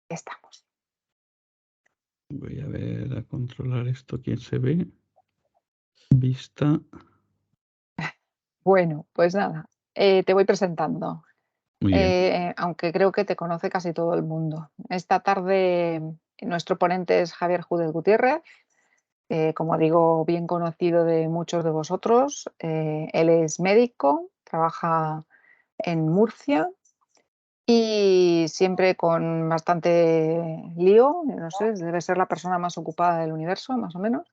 Estamos. Voy a ver, a controlar esto. ¿Quién se ve? Vista. Bueno, pues nada, te voy presentando, Muy bien. aunque creo que te conoce casi todo el mundo. Esta tarde nuestro ponente es Javier Júdez Gutiérrez, como digo, bien conocido de muchos de vosotros. Él es médico, trabaja en Murcia y siempre con bastante lío, no sé, debe ser la persona más ocupada del universo, más o menos.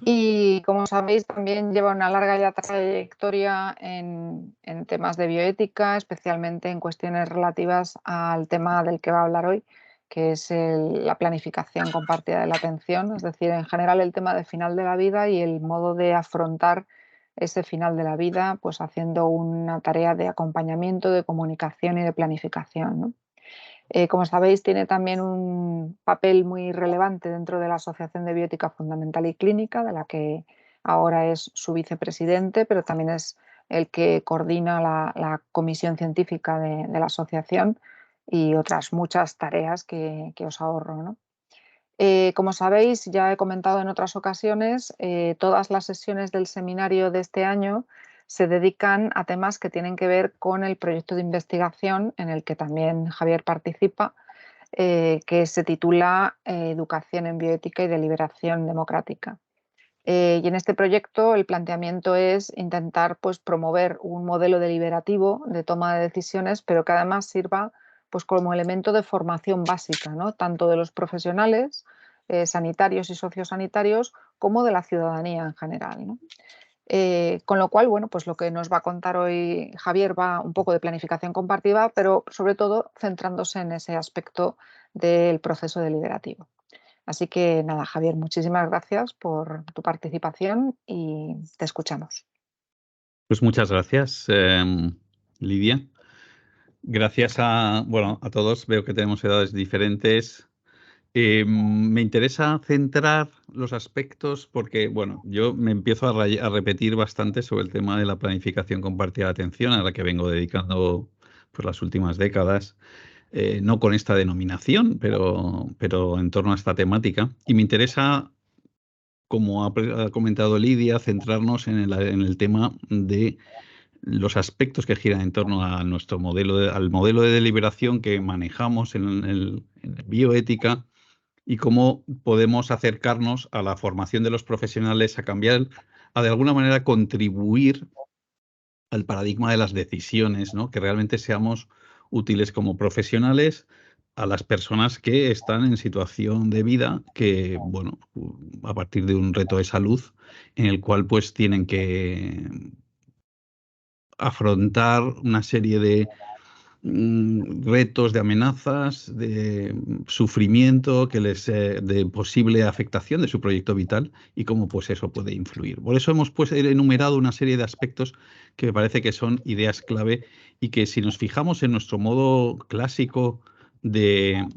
Y como sabéis, también lleva una larga ya trayectoria en temas de bioética, especialmente en cuestiones relativas al tema del que va a hablar hoy, que es la planificación compartida de la atención, es decir, en general el tema de final de la vida y el modo de afrontar ese final de la vida, pues haciendo una tarea de acompañamiento, de comunicación y de planificación, ¿no? Como sabéis, tiene también un papel muy relevante dentro de la Asociación de Bioética Fundamental y Clínica, de la que ahora es su vicepresidente, pero también es el que coordina la comisión científica de la asociación y otras muchas tareas que os ahorro, ¿no? Como sabéis, ya he comentado en otras ocasiones, todas las sesiones del seminario de este año se dedican a temas que tienen que ver con el proyecto de investigación en el que también Javier participa, que se titula Educación en Bioética y Deliberación Democrática. Y en este proyecto el planteamiento es intentar, pues, promover un modelo deliberativo de toma de decisiones, pero que además sirva, pues, como elemento de formación básica, ¿no? Tanto de los profesionales sanitarios y sociosanitarios como de la ciudadanía en general, ¿no? Con lo cual, bueno, pues lo que nos va a contar hoy Javier va un poco de planificación compartida, pero sobre todo centrándose en ese aspecto del proceso deliberativo. Así que nada, Javier, muchísimas gracias por tu participación y te escuchamos. Pues muchas gracias, Lidia. Gracias a todos. Veo que tenemos edades diferentes. Me interesa centrar los aspectos porque, bueno, yo me empiezo a repetir bastante sobre el tema de la planificación compartida de atención, a la que vengo dedicando pues, las últimas décadas. No con esta denominación, pero en torno a esta temática. Y me interesa, como ha comentado Lidia, centrarnos en el tema de los aspectos que giran en torno a nuestro al modelo de deliberación que manejamos en bioética y cómo podemos acercarnos a la formación de los profesionales, a cambiar, a de alguna manera contribuir al paradigma de las decisiones, ¿no? Que realmente seamos útiles como profesionales a las personas que están en situación de vida que, bueno, a partir de un reto de salud en el cual pues tienen que afrontar una serie de retos, de amenazas, de sufrimiento, de posible afectación de su proyecto vital y cómo pues eso puede influir. Por eso hemos pues enumerado una serie de aspectos que me parece que son ideas clave y que si nos fijamos en nuestro modo clásico de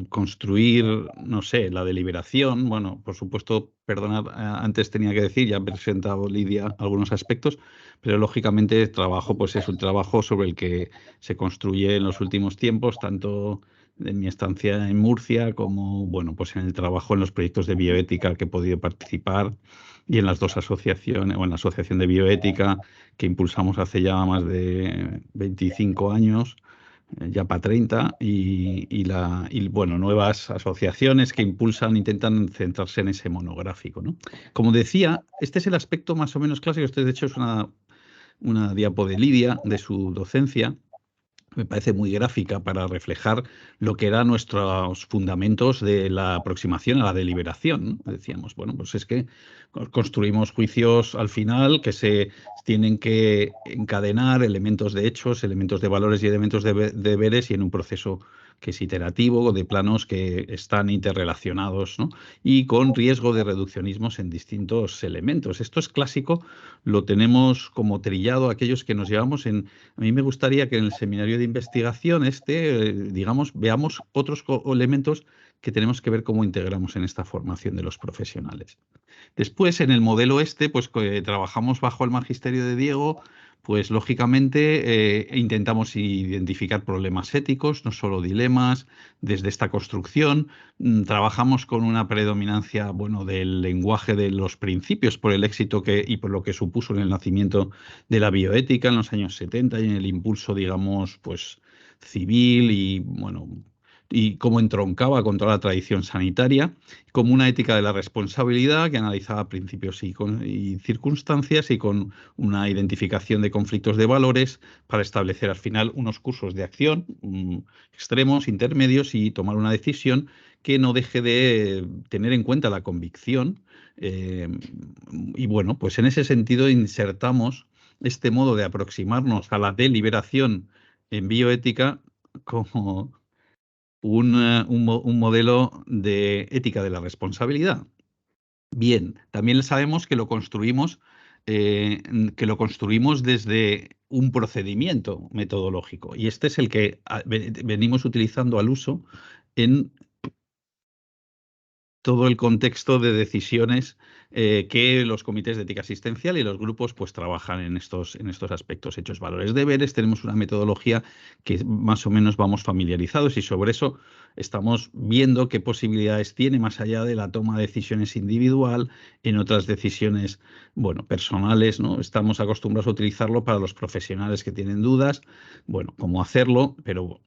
construir, no sé, la deliberación, bueno, por supuesto, perdonad, antes tenía que decir, ya ha presentado Lidia algunos aspectos, pero lógicamente el trabajo pues es un trabajo sobre el que se construye en los últimos tiempos, tanto en mi estancia en Murcia como, bueno, pues en el trabajo en los proyectos de bioética que he podido participar y en las dos asociaciones, o en la Asociación de Bioética que impulsamos hace ya más de 25 años, ya para 30, bueno, nuevas asociaciones que impulsan, intentan centrarse en ese monográfico, ¿no? Como decía, este es el aspecto más o menos clásico. Este, de hecho, es una diapo de Lidia, de su docencia. Me parece muy gráfica para reflejar lo que eran nuestros fundamentos de la aproximación a la deliberación, ¿no? Decíamos, bueno, pues es que construimos juicios al final que se tienen que encadenar elementos de hechos, elementos de valores y elementos de deberes y en un proceso que es iterativo, de planos que están interrelacionados, ¿no? Y con riesgo de reduccionismos en distintos elementos. Esto es clásico, lo tenemos como trillado aquellos que nos llevamos en... A mí me gustaría que en el seminario de investigación digamos, veamos otros elementos que tenemos que ver cómo integramos en esta formación de los profesionales. Después, en el modelo pues trabajamos bajo el magisterio de Diego, pues lógicamente intentamos identificar problemas éticos, no solo dilemas, desde esta construcción. Trabajamos con una predominancia, bueno, del lenguaje de los principios por el éxito y por lo que supuso en el nacimiento de la bioética en los años 70 y en el impulso, digamos, pues civil y, bueno, y cómo entroncaba con toda la tradición sanitaria, como una ética de la responsabilidad que analizaba principios y circunstancias y con una identificación de conflictos de valores para establecer al final unos cursos de acción extremos, intermedios y tomar una decisión que no deje de tener en cuenta la convicción. eh, y bueno, pues en ese sentido insertamos este modo de aproximarnos a la deliberación en bioética como un modelo de ética de la responsabilidad. Bien, también sabemos eh, que lo construimos desde un procedimiento metodológico y este es el que venimos utilizando al uso en todo el contexto de decisiones que los comités de ética asistencial y los grupos pues trabajan en estos aspectos, hechos, valores, deberes. Tenemos una metodología que más o menos vamos familiarizados y sobre eso estamos viendo qué posibilidades tiene más allá de la toma de decisiones individual en otras decisiones, bueno, personales, ¿no? Estamos acostumbrados a utilizarlo para los profesionales que tienen dudas, bueno, cómo hacerlo, pero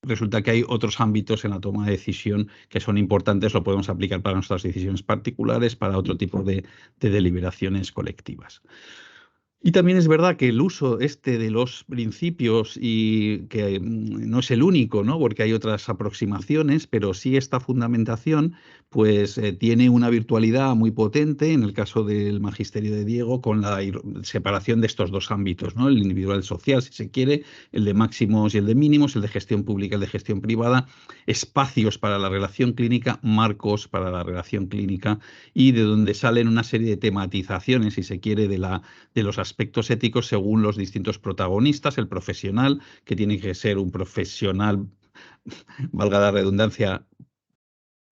resulta que hay otros ámbitos en la toma de decisión que son importantes, lo podemos aplicar para nuestras decisiones particulares, para otro tipo de deliberaciones colectivas. Y también es verdad que el uso este de los principios y que no es el único, ¿no? Porque hay otras aproximaciones, pero sí esta fundamentación pues tiene una virtualidad muy potente en el caso del magisterio de Diego con la separación de estos dos ámbitos, ¿no? El individual y el social, si se quiere, el de máximos y el de mínimos, el de gestión pública y el de gestión privada, espacios para la relación clínica, marcos para la relación clínica y de donde salen una serie de tematizaciones, si se quiere, de los aspectos éticos según los distintos protagonistas, el profesional, que tiene que ser un profesional, valga la redundancia,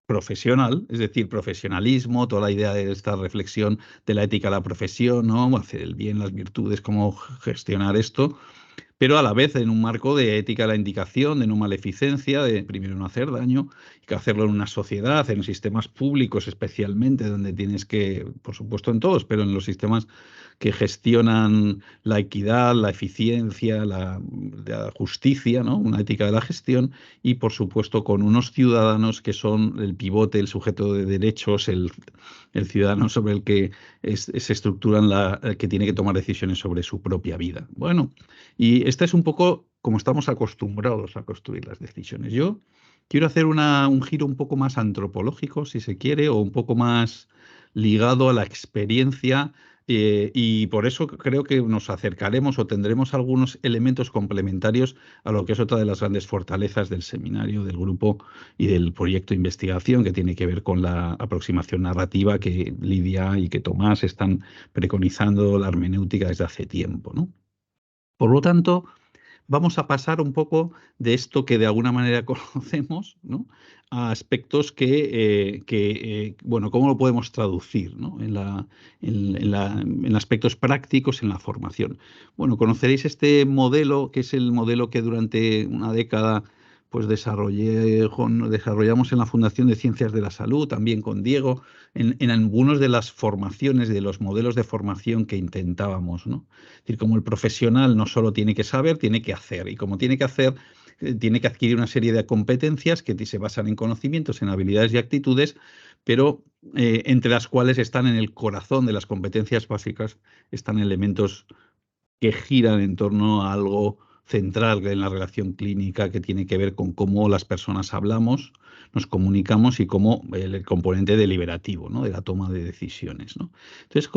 profesional, es decir, profesionalismo, toda la idea de esta reflexión de la ética de la profesión, ¿no? Hacer el bien, las virtudes, cómo gestionar esto, pero a la vez en un marco de ética de la indicación, de no maleficencia, de primero no hacer daño, y que hacerlo en una sociedad, en sistemas públicos especialmente, donde tienes que, por supuesto en todos, pero en los sistemas que gestionan la equidad, la eficiencia, la justicia, ¿no? Una ética de la gestión, y por supuesto con unos ciudadanos que son el pivote, el sujeto de derechos, el ciudadano sobre el que se estructuran que tiene que tomar decisiones sobre su propia vida. Bueno, y este es un poco como estamos acostumbrados a construir las decisiones. Yo quiero hacer un giro un poco más antropológico, si se quiere, o un poco más ligado a la experiencia, y por eso creo que nos acercaremos o tendremos algunos elementos complementarios a lo que es otra de las grandes fortalezas del seminario, del grupo y del proyecto de investigación, que tiene que ver con la aproximación narrativa que Lidia y que Tomás están preconizando la hermenéutica desde hace tiempo, ¿no? Por lo tanto, vamos a pasar un poco de esto que de alguna manera conocemos, ¿no? A aspectos bueno, ¿cómo lo podemos traducir, ¿no? En aspectos prácticos en la formación? Bueno, conoceréis este modelo, que es el modelo que durante una década pues desarrollamos en la Fundación de Ciencias de la Salud, también con Diego, en algunas de las formaciones, de los modelos de formación que intentábamos, ¿no? Es decir, como el profesional no solo tiene que saber, tiene que hacer. Y como tiene que hacer, tiene que adquirir una serie de competencias que se basan en conocimientos, en habilidades y actitudes, pero entre las cuales están en el corazón de las competencias básicas, están elementos que giran en torno a algo central en la relación clínica que tiene que ver con cómo las personas hablamos, nos comunicamos y cómo el componente deliberativo, ¿no? De la toma de decisiones, ¿no? Entonces,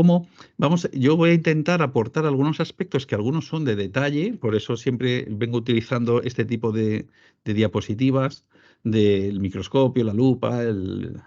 yo voy a intentar aportar algunos aspectos que algunos son de detalle, por eso siempre vengo utilizando este tipo de diapositivas del microscopio, la lupa, el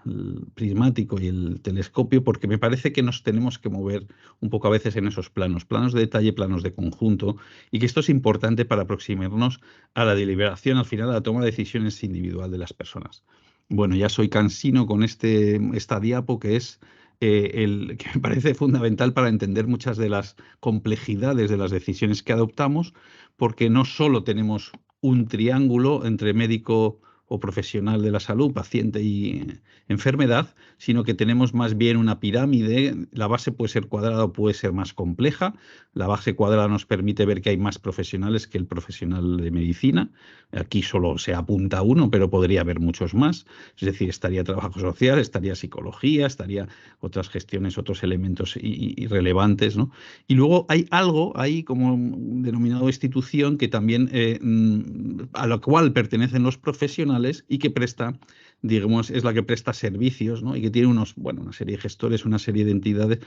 prismático y el telescopio, porque me parece que nos tenemos que mover un poco a veces en esos planos de detalle, planos de conjunto, y que esto es importante para aproximarnos a la deliberación, al final a la toma de decisiones individual de las personas. Bueno, ya soy cansino con esta diapo que es que me parece fundamental para entender muchas de las complejidades de las decisiones que adoptamos, porque no solo tenemos un triángulo entre médico o profesional de la salud, paciente y enfermedad, sino que tenemos más bien una pirámide. La base puede ser cuadrada o puede ser más compleja. La base cuadrada nos permite ver que hay más profesionales que el profesional de medicina. Aquí solo se apunta uno, pero podría haber muchos más. Es decir, estaría trabajo social, estaría psicología, estaría otras gestiones, otros elementos irrelevantes, ¿no? Y luego hay algo ahí como denominado institución que también a la cual pertenecen los profesionales y que presta, digamos, es la que presta servicios, ¿no? Y que tiene una serie de gestores, una serie de entidades,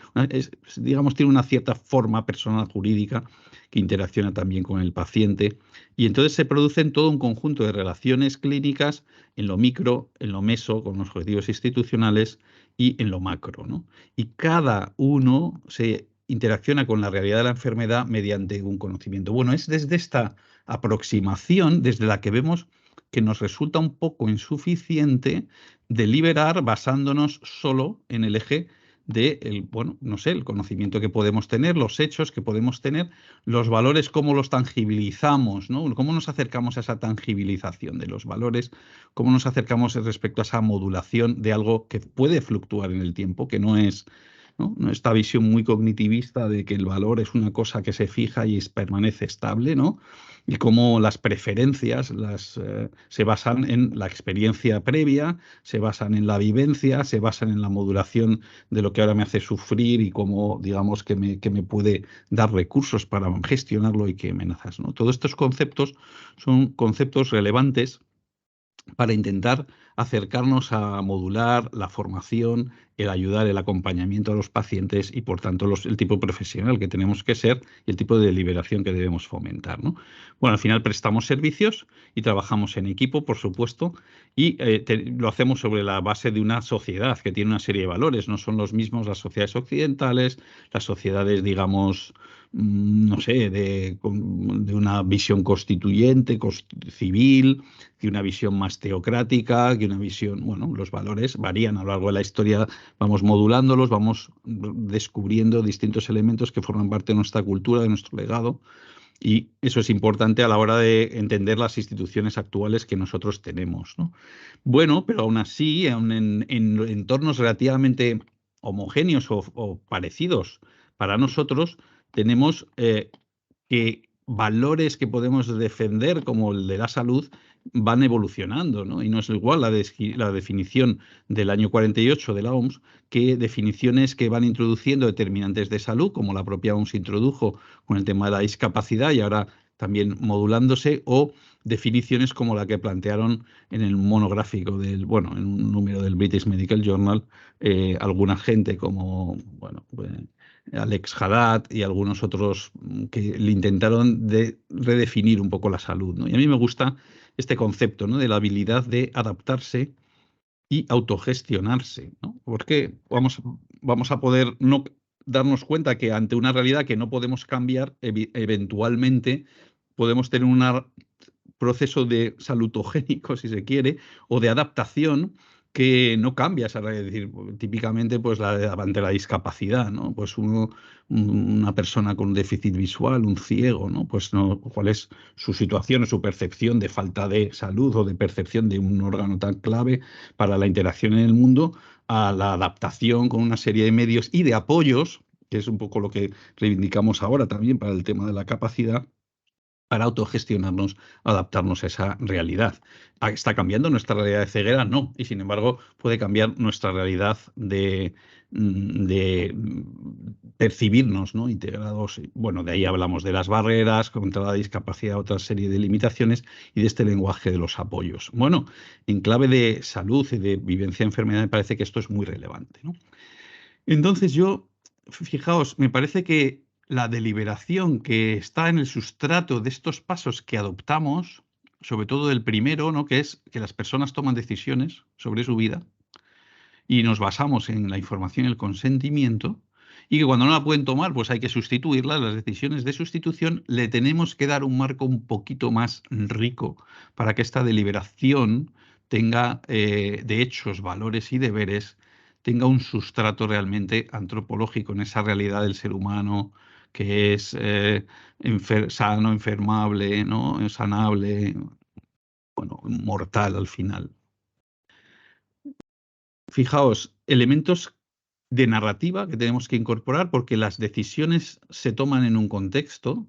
digamos, tiene una cierta forma personal jurídica que interacciona también con el paciente. Y entonces se producen todo un conjunto de relaciones clínicas en lo micro, en lo meso, con los objetivos institucionales y en lo macro, ¿no? Y cada uno se interacciona con la realidad de la enfermedad mediante un conocimiento. Bueno, es desde esta aproximación desde la que vemos que nos resulta un poco insuficiente deliberar basándonos solo en el eje de el conocimiento que podemos tener, los hechos que podemos tener, los valores, cómo los tangibilizamos, ¿no? Cómo nos acercamos a esa tangibilización de los valores, cómo nos acercamos respecto a esa modulación de algo que puede fluctuar en el tiempo, que no es, ¿no? Esta visión muy cognitivista de que el valor es una cosa que se fija y permanece estable, ¿no? Y cómo las preferencias se basan en la experiencia previa, se basan en la vivencia, se basan en la modulación de lo que ahora me hace sufrir y cómo, digamos, que me puede dar recursos para gestionarlo y qué amenazas, ¿no? Todos estos conceptos son conceptos relevantes para intentar acercarnos a modular la formación, el ayudar, el acompañamiento a los pacientes y, por tanto, el tipo profesional que tenemos que ser y el tipo de deliberación que debemos fomentar, ¿no? Bueno, al final prestamos servicios y trabajamos en equipo, por supuesto, y lo hacemos sobre la base de una sociedad que tiene una serie de valores. No son los mismos las sociedades occidentales, las sociedades, digamos, no sé, de una visión constituyente, civil, que una visión más teocrática, que una visión, bueno, los valores varían a lo largo de la historia, vamos modulándolos, vamos descubriendo distintos elementos que forman parte de nuestra cultura, de nuestro legado, y eso es importante a la hora de entender las instituciones actuales que nosotros tenemos, ¿no? Bueno, pero aún así, aún en entornos relativamente homogéneos o parecidos para nosotros, tenemos que valores que podemos defender, como el de la salud, van evolucionando, ¿no? Y no es igual la definición del año 48 de la OMS que definiciones que van introduciendo determinantes de salud, como la propia OMS introdujo con el tema de la discapacidad y ahora también modulándose, o definiciones como la que plantearon en el monográfico en un número del British Medical Journal, alguna gente como, Alex Haddad y algunos otros que le intentaron redefinir un poco la salud, ¿no? Y a mí me gusta este concepto, ¿no? De la habilidad de adaptarse y autogestionarse, ¿no? Porque vamos a poder no darnos cuenta que ante una realidad que no podemos cambiar, eventualmente podemos tener un proceso de salutogénico, si se quiere, o de adaptación que no cambia esa realidad. Es decir, típicamente, pues ante la discapacidad, ¿no? Pues una persona con un déficit visual, un ciego, ¿no? Pues no, cuál es su situación o su percepción de falta de salud o de percepción de un órgano tan clave para la interacción en el mundo, a la adaptación con una serie de medios y de apoyos, que es un poco lo que reivindicamos ahora también para el tema de la capacidad, para autogestionarnos, adaptarnos a esa realidad. ¿Está cambiando nuestra realidad de ceguera? No. Y sin embargo, puede cambiar nuestra realidad de percibirnos, ¿no? Integrados. Bueno, de ahí hablamos de las barreras contra la discapacidad, otra serie de limitaciones y de este lenguaje de los apoyos. Bueno, en clave de salud y de vivencia de enfermedad, me parece que esto es muy relevante, ¿no? Entonces fijaos, me parece que la deliberación que está en el sustrato de estos pasos que adoptamos, sobre todo el primero, ¿no? Que es que las personas toman decisiones sobre su vida y nos basamos en la información y el consentimiento, y que cuando no la pueden tomar, pues hay que sustituirla. Las decisiones de sustitución le tenemos que dar un marco un poquito más rico para que esta deliberación tenga de hechos, valores y deberes tenga un sustrato realmente antropológico en esa realidad del ser humano que es sano, enfermable, ¿no? Sanable, bueno, mortal al final. Fijaos, elementos de narrativa que tenemos que incorporar porque las decisiones se toman en un contexto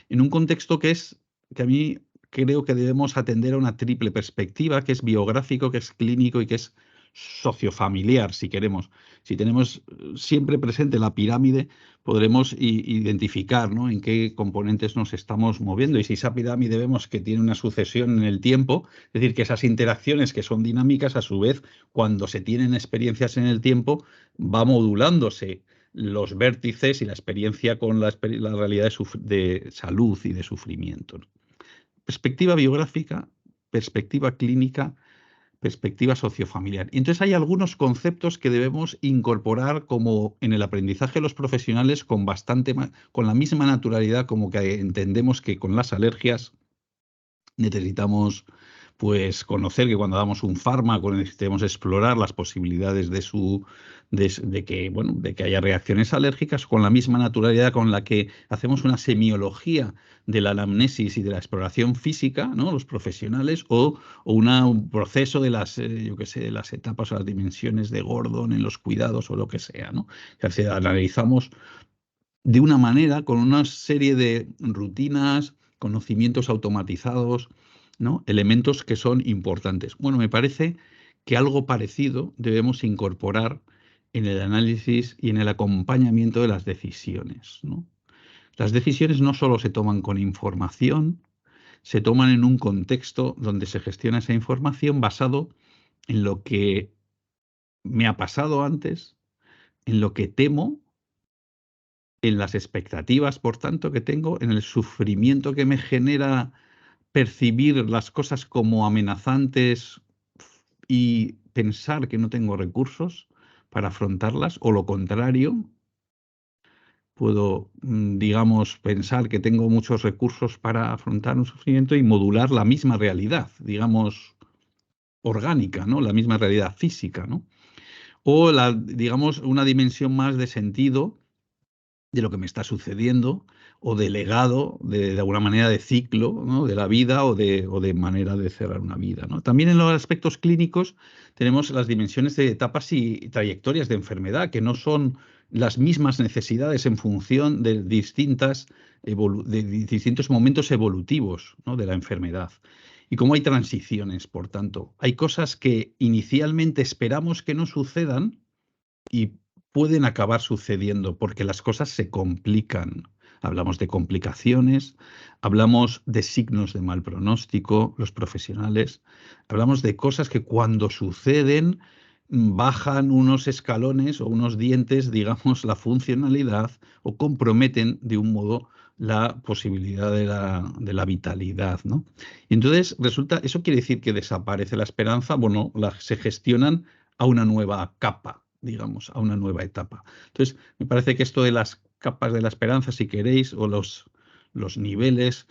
que a mí creo que debemos atender a una triple perspectiva, que es biográfico, que es clínico y que es sociofamiliar, si queremos. Si tenemos siempre presente la pirámide, podremos identificar, ¿no?, en qué componentes nos estamos moviendo. Y si esa pirámide vemos que tiene una sucesión en el tiempo, es decir, que esas interacciones que son dinámicas, a su vez, cuando se tienen experiencias en el tiempo, va modulándose los vértices y la experiencia con la realidad de salud y de sufrimiento, ¿no? Perspectiva biográfica, perspectiva clínica, perspectiva sociofamiliar. Y entonces hay algunos conceptos que debemos incorporar como en el aprendizaje de los profesionales con la misma naturalidad como que entendemos que con las alergias necesitamos pues conocer que cuando damos un fármaco necesitemos explorar las posibilidades de que haya reacciones alérgicas con la misma naturalidad con la que hacemos una semiología de la anamnesis y de la exploración física, ¿no?, los profesionales, o un proceso de las, yo qué sé, de las etapas o las dimensiones de Gordon en los cuidados o lo que sea, ¿no? O sea, analizamos de una manera, con una serie de rutinas, conocimientos automatizados, ¿no?, elementos que son importantes. Bueno, me parece que algo parecido debemos incorporar en el análisis y en el acompañamiento de las decisiones, ¿no? Las decisiones no solo se toman con información, se toman en un contexto donde se gestiona esa información basado en lo que me ha pasado antes, en lo que temo, en las expectativas, por tanto, que tengo, en el sufrimiento que me genera percibir las cosas como amenazantes y pensar que no tengo recursos para afrontarlas, o lo contrario, puedo, digamos, pensar que tengo muchos recursos para afrontar un sufrimiento y modular la misma realidad, digamos, orgánica, ¿no?, la misma realidad física, ¿no? O digamos, una dimensión más de sentido de lo que me está sucediendo, o de legado, de alguna manera de ciclo, ¿no?, de la vida, o de manera de cerrar una vida, ¿no? También en los aspectos clínicos tenemos las dimensiones de etapas y trayectorias de enfermedad, que no son las mismas necesidades en función de distintos momentos evolutivos, ¿no?, de la enfermedad. Y cómo hay transiciones, por tanto. Hay cosas que inicialmente esperamos que no sucedan y pueden acabar sucediendo porque las cosas se complican. Hablamos de complicaciones, hablamos de signos de mal pronóstico, los profesionales, hablamos de cosas que cuando suceden bajan unos escalones o unos dientes, digamos, la funcionalidad, o comprometen de un modo la posibilidad de la vitalidad, ¿no? Y entonces resulta, ¿eso quiere decir que desaparece la esperanza? Bueno, se gestionan a una nueva capa, digamos, a una nueva etapa. Entonces, me parece que esto de las capas de la esperanza, si queréis, o los niveles,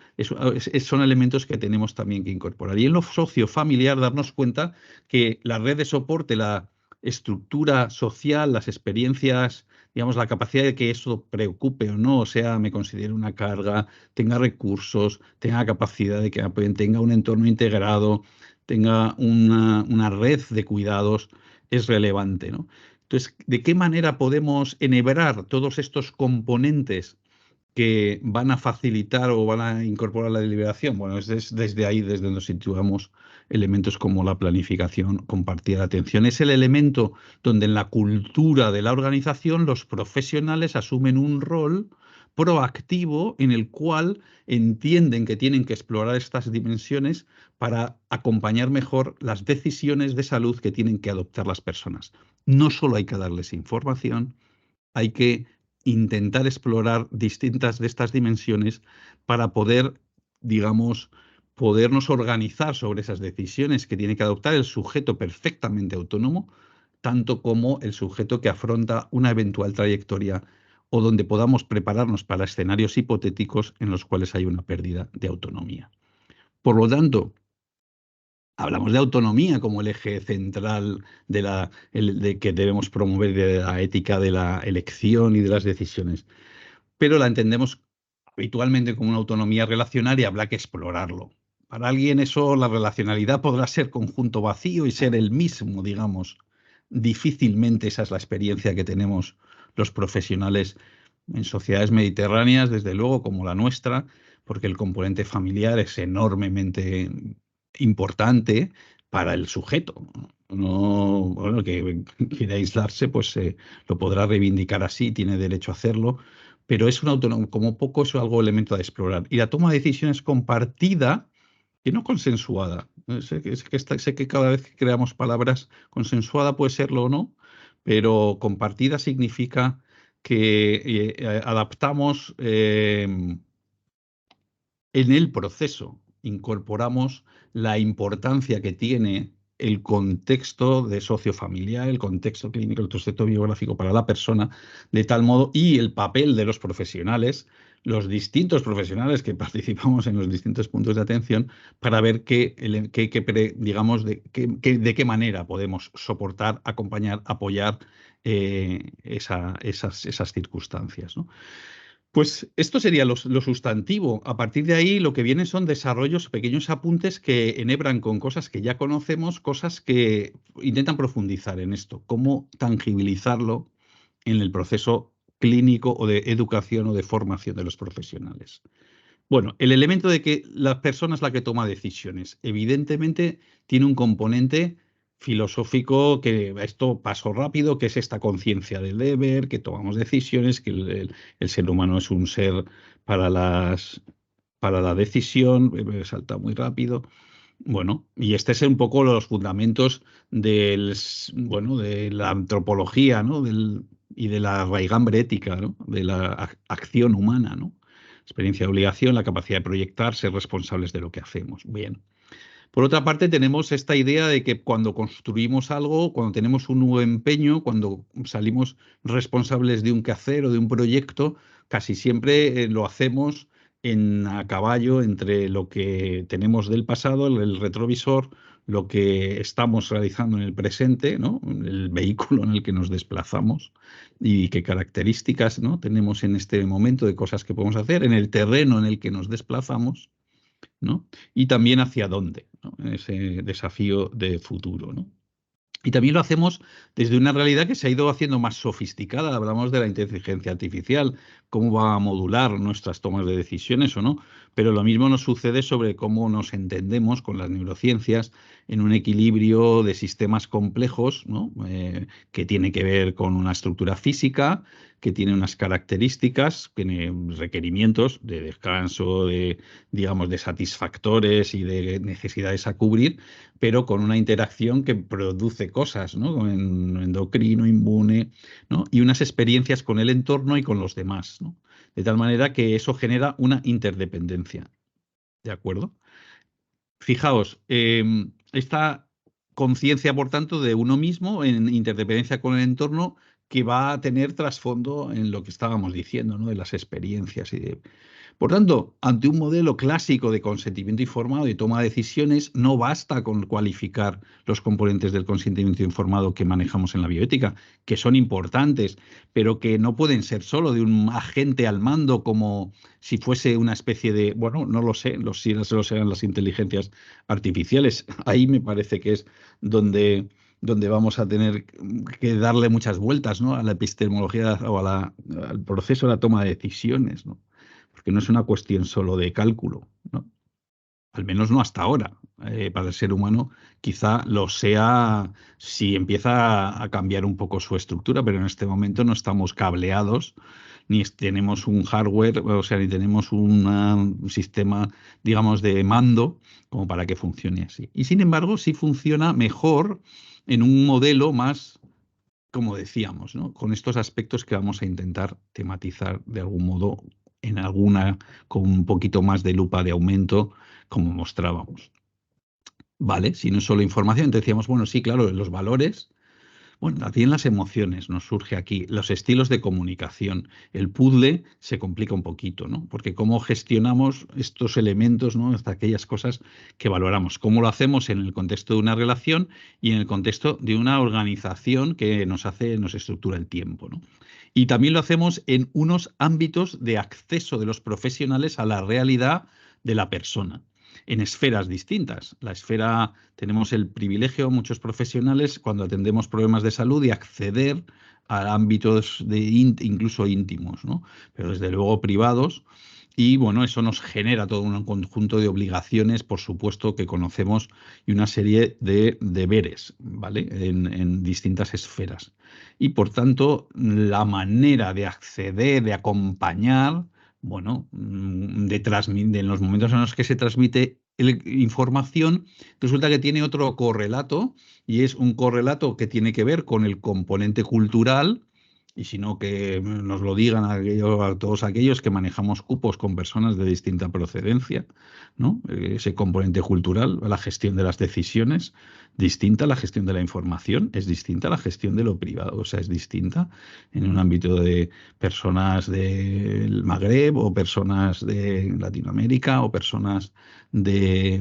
son elementos que tenemos también que incorporar. Y en lo sociofamiliar, darnos cuenta que la red de soporte, la estructura social, las experiencias, digamos, la capacidad de que eso preocupe o no, o sea, me considere una carga, tenga recursos, tenga capacidad de que apoyen, tenga un entorno integrado, tenga una red de cuidados, es relevante, ¿no? Entonces, ¿de qué manera podemos enhebrar todos estos componentes que van a facilitar o van a incorporar la deliberación? Bueno, es desde ahí, desde donde situamos elementos como la planificación compartida de atención. Es el elemento donde en la cultura de la organización los profesionales asumen un rol proactivo en el cual entienden que tienen que explorar estas dimensiones para acompañar mejor las decisiones de salud que tienen que adoptar las personas. No solo hay que darles información, hay que intentar explorar distintas de estas dimensiones para poder, digamos, podernos organizar sobre esas decisiones que tiene que adoptar el sujeto perfectamente autónomo, tanto como el sujeto que afronta una eventual trayectoria o donde podamos prepararnos para escenarios hipotéticos en los cuales hay una pérdida de autonomía. Por lo tanto, Hablamos de autonomía como el eje central de que debemos promover de la ética de la elección y de las decisiones, pero la entendemos habitualmente como una autonomía relacional y habrá que explorarlo. Para alguien eso, la relacionalidad podrá ser conjunto vacío y ser el mismo, digamos. Difícilmente esa es la experiencia que tenemos los profesionales en sociedades mediterráneas, desde luego, como la nuestra, porque el componente familiar es enormemente importante para el sujeto. No, bueno, que quiera aislarse, pues lo podrá reivindicar así, tiene derecho a hacerlo, pero es una autonomía, como poco es algo elemento a explorar. Y la toma de decisiones compartida, que no consensuada. Sé que cada vez que creamos palabras, consensuada puede serlo o no, pero compartida significa que adaptamos en el proceso, incorporamos la importancia que tiene el contexto de sociofamiliar, el contexto clínico, el contexto biográfico para la persona, de tal modo, y el papel de los profesionales, los distintos profesionales que participamos en los distintos puntos de atención, para ver digamos, de qué manera podemos soportar, acompañar, apoyar esas circunstancias, ¿no? Pues esto sería lo sustantivo. A partir de ahí lo que vienen son desarrollos, pequeños apuntes que enhebran con cosas que ya conocemos, cosas que intentan profundizar en esto, cómo tangibilizarlo en el proceso clínico o de educación o de formación de los profesionales. Bueno, el elemento de que la persona es la que toma decisiones, evidentemente tiene un componente filosófico que esto paso rápido, que es esta conciencia del deber, que tomamos decisiones, que el ser humano es un ser para para la decisión, salta muy rápido. Bueno, y este es un poco los fundamentos bueno, de la antropología, ¿no? Y de la raigambre ética, ¿no? De la acción humana, ¿no? Experiencia de obligación, la capacidad de proyectar, ser responsables de lo que hacemos. Bien. Por otra parte, tenemos esta idea de que cuando construimos algo, cuando tenemos un nuevo empeño, cuando salimos responsables de un quehacer o de un proyecto, casi siempre lo hacemos a caballo entre lo que tenemos del pasado, el retrovisor, lo que estamos realizando en el presente, ¿no? El vehículo en el que nos desplazamos y qué características, ¿no? tenemos en este momento de cosas que podemos hacer, en el terreno en el que nos desplazamos, ¿no? Y también hacia dónde, ¿no? Ese desafío de futuro, ¿no? Y también lo hacemos desde una realidad que se ha ido haciendo más sofisticada. Hablamos de la inteligencia artificial, cómo va a modular nuestras tomas de decisiones o no. Pero lo mismo nos sucede sobre cómo nos entendemos con las neurociencias en un equilibrio de sistemas complejos, ¿no? Que tiene que ver con una estructura física, que tiene unas características, tiene requerimientos de descanso, digamos, de satisfactores y de necesidades a cubrir, pero con una interacción que produce cosas, ¿no? Endocrino, inmune, ¿no? Y unas experiencias con el entorno y con los demás, ¿no? De tal manera que eso genera una interdependencia. ¿De acuerdo? Fijaos, esta conciencia, por tanto, de uno mismo en interdependencia con el entorno que va a tener trasfondo en lo que estábamos diciendo, ¿no? De las experiencias y de por tanto, ante un modelo clásico de consentimiento informado y toma de decisiones, no basta con cualificar los componentes del consentimiento informado que manejamos en la bioética, que son importantes, pero que no pueden ser solo de un agente al mando como si fuese una especie de, bueno, no lo sé, si lo serán las inteligencias artificiales. Ahí me parece que es donde vamos a tener que darle muchas vueltas, ¿no? A la epistemología o al proceso de la toma de decisiones, ¿no? Porque no es una cuestión solo de cálculo, ¿no? Al menos no hasta ahora. Para el ser humano quizá lo sea si empieza a cambiar un poco su estructura, pero en este momento no estamos cableados, ni tenemos un hardware, o sea, ni tenemos un sistema, digamos, de mando como para que funcione así. Y sin embargo, sí funciona mejor en un modelo más, como decíamos, ¿no? Con estos aspectos que vamos a intentar tematizar de algún modo en alguna con un poquito más de lupa de aumento, como mostrábamos. Vale, si no es solo información, entonces decíamos, bueno, sí, claro, los valores, Bueno, también las emociones nos surge aquí, los estilos de comunicación. El puzzle se complica un poquito, ¿no? Porque cómo gestionamos estos elementos, ¿no? Hasta aquellas cosas que valoramos. Cómo lo hacemos en el contexto de una relación y en el contexto de una organización que nos estructura el tiempo, ¿no? Y también lo hacemos en unos ámbitos de acceso de los profesionales a la realidad de la persona en esferas distintas. La esfera, tenemos el privilegio, muchos profesionales, cuando atendemos problemas de salud, de acceder a ámbitos incluso íntimos, ¿no? Pero desde luego privados. Y bueno, eso nos genera todo un conjunto de obligaciones, por supuesto, que conocemos y una serie de deberes, ¿vale? En distintas esferas. Y por tanto, la manera de acceder, de acompañar, bueno, en los momentos en los que se transmite información, resulta que tiene otro correlato y es un correlato que tiene que ver con el componente cultural. Y si no, que nos lo digan a todos aquellos que manejamos cupos con personas de distinta procedencia, ¿no? Ese componente cultural, la gestión de las decisiones, distinta a la gestión de la información, es distinta a la gestión de lo privado, o sea, es distinta en un ámbito de personas del Magreb o personas de Latinoamérica o personas de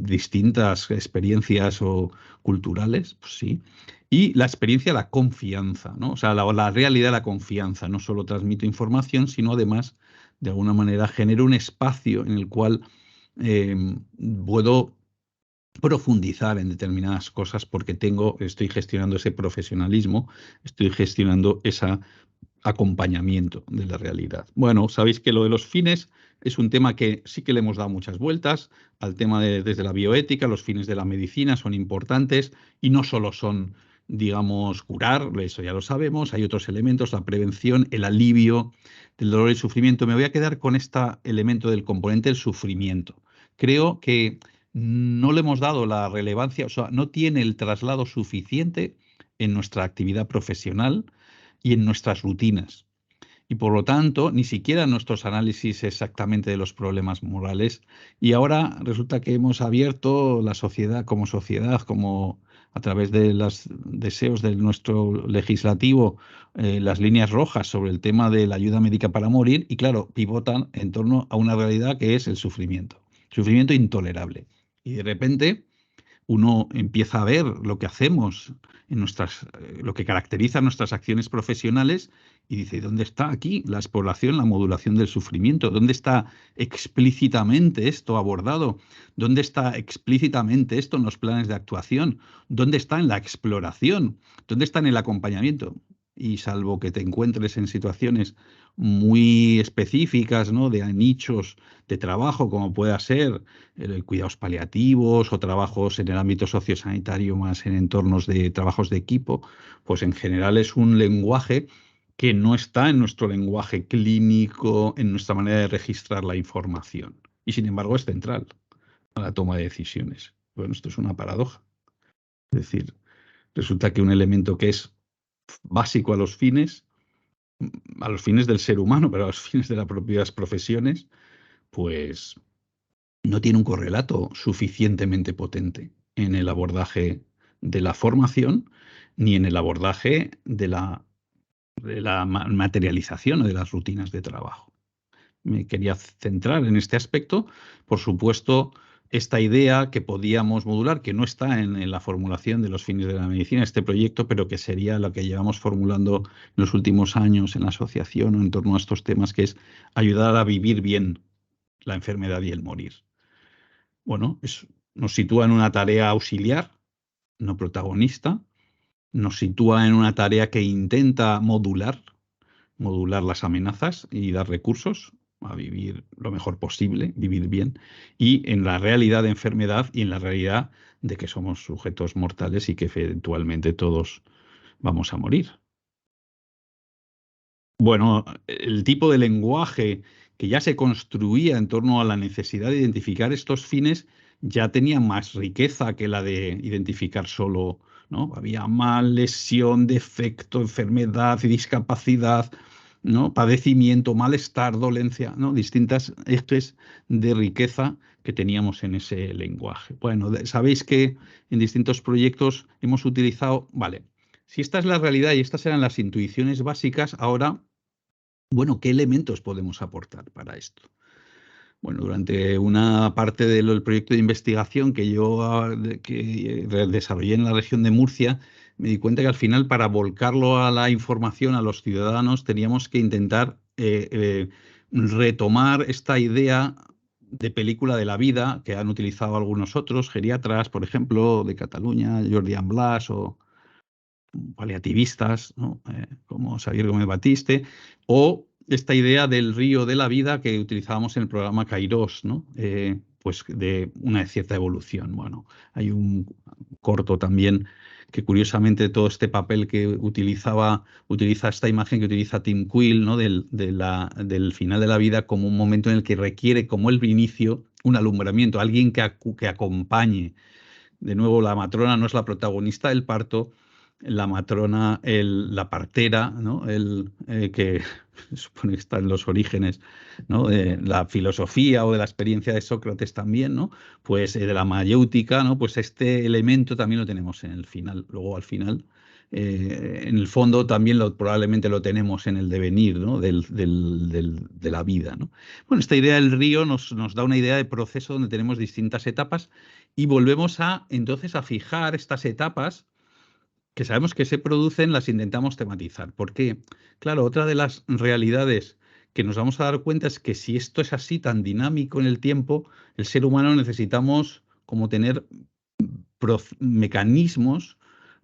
distintas experiencias o culturales, pues sí. Y la experiencia, la confianza, ¿no? O sea, la realidad, la confianza. No solo transmito información, sino además, de alguna manera, genero un espacio en el cual eh, puedo profundizar en determinadas cosas porque estoy gestionando ese profesionalismo, estoy gestionando ese acompañamiento de la realidad. Bueno, sabéis que lo de los fines es un tema que sí que le hemos dado muchas vueltas al tema desde la bioética. Los fines de la medicina son importantes y no solo son, digamos, curar, eso ya lo sabemos, hay otros elementos, la prevención, el alivio del dolor y sufrimiento. Me voy a quedar con este elemento del componente del sufrimiento. Creo que no le hemos dado la relevancia, o sea, no tiene el traslado suficiente en nuestra actividad profesional y en nuestras rutinas. Y por lo tanto, ni siquiera nuestros análisis exactamente de los problemas morales. Y ahora resulta que hemos abierto la sociedad, como a través de los deseos de nuestro legislativo, las líneas rojas sobre el tema de la ayuda médica para morir. Y claro, pivotan en torno a una realidad que es el sufrimiento intolerable. Y de repente uno empieza a ver lo que hacemos lo que caracteriza nuestras acciones profesionales y dice, ¿dónde está aquí la exploración, la modulación del sufrimiento? ¿Dónde está explícitamente esto abordado? ¿Dónde está explícitamente esto en los planes de actuación? ¿Dónde está en la exploración? ¿Dónde está en el acompañamiento? Y salvo que te encuentres en situaciones muy específicas, ¿no? De nichos de trabajo, como pueda ser cuidados paliativos o trabajos en el ámbito sociosanitario más en entornos de trabajos de equipo, pues en general es un lenguaje que no está en nuestro lenguaje clínico, en nuestra manera de registrar la información. Y sin embargo es central a la toma de decisiones. Bueno, esto es una paradoja. Es decir, resulta que un elemento que es básico a los fines del ser humano, pero a los fines de las propias profesiones, pues no tiene un correlato suficientemente potente en el abordaje de la formación ni en el abordaje de la materialización o de las rutinas de trabajo. Me quería centrar en este aspecto. Por supuesto, esta idea que podíamos modular, que no está en la formulación de los fines de la medicina, este proyecto, pero que sería lo que llevamos formulando en los últimos años en la asociación o en torno a estos temas, que es ayudar a vivir bien la enfermedad y el morir. Bueno, nos sitúa en una tarea auxiliar, no protagonista, nos sitúa en una tarea que intenta modular las amenazas y dar recursos a vivir lo mejor posible, vivir bien, y en la realidad de enfermedad y en la realidad de que somos sujetos mortales y que eventualmente todos vamos a morir. Bueno, el tipo de lenguaje que ya se construía en torno a la necesidad de identificar estos fines ya tenía más riqueza que la de identificar solo, ¿no? Había mal, lesión, defecto, enfermedad y discapacidad, ¿no? Padecimiento, malestar, dolencia, ¿no? Distintas ejes de riqueza que teníamos en ese lenguaje. Bueno, sabéis que en distintos proyectos hemos utilizado, vale, si esta es la realidad y estas eran las intuiciones básicas, ahora, bueno, ¿qué elementos podemos aportar para esto? Bueno, durante una parte del proyecto de investigación que yo desarrollé en la región de Murcia, me di cuenta que al final, para volcarlo a la información a los ciudadanos, teníamos que intentar retomar esta idea de película de la vida que han utilizado algunos otros geriatras, por ejemplo, de Cataluña, Jordi Blas, o paliativistas, ¿no? Como Xavier Gómez Batiste, o esta idea del río de la vida que utilizábamos en el programa Kairos, ¿no? Pues de una cierta evolución. Bueno, hay un corto también que, curiosamente, todo este papel que utiliza esta imagen que utiliza Tim Quill, ¿no? Del final de la vida como un momento en el que requiere, como el inicio, un alumbramiento, alguien que acompañe. De nuevo, la matrona no es la protagonista del parto, la matrona, la partera, ¿no? Que supone que está en los orígenes, ¿no? De la filosofía o de la experiencia de Sócrates también, ¿no? Pues de la mayéutica, ¿no? Pues este elemento también lo tenemos en el final. Luego, al final, en el fondo también probablemente lo tenemos en el devenir, ¿no? De la vida, ¿no? Bueno, esta idea del río nos da una idea de proceso donde tenemos distintas etapas y volvemos entonces a fijar estas etapas que sabemos que se producen, las intentamos tematizar. Porque, claro, otra de las realidades que nos vamos a dar cuenta es que si esto es así tan dinámico en el tiempo, el ser humano necesitamos como tener mecanismos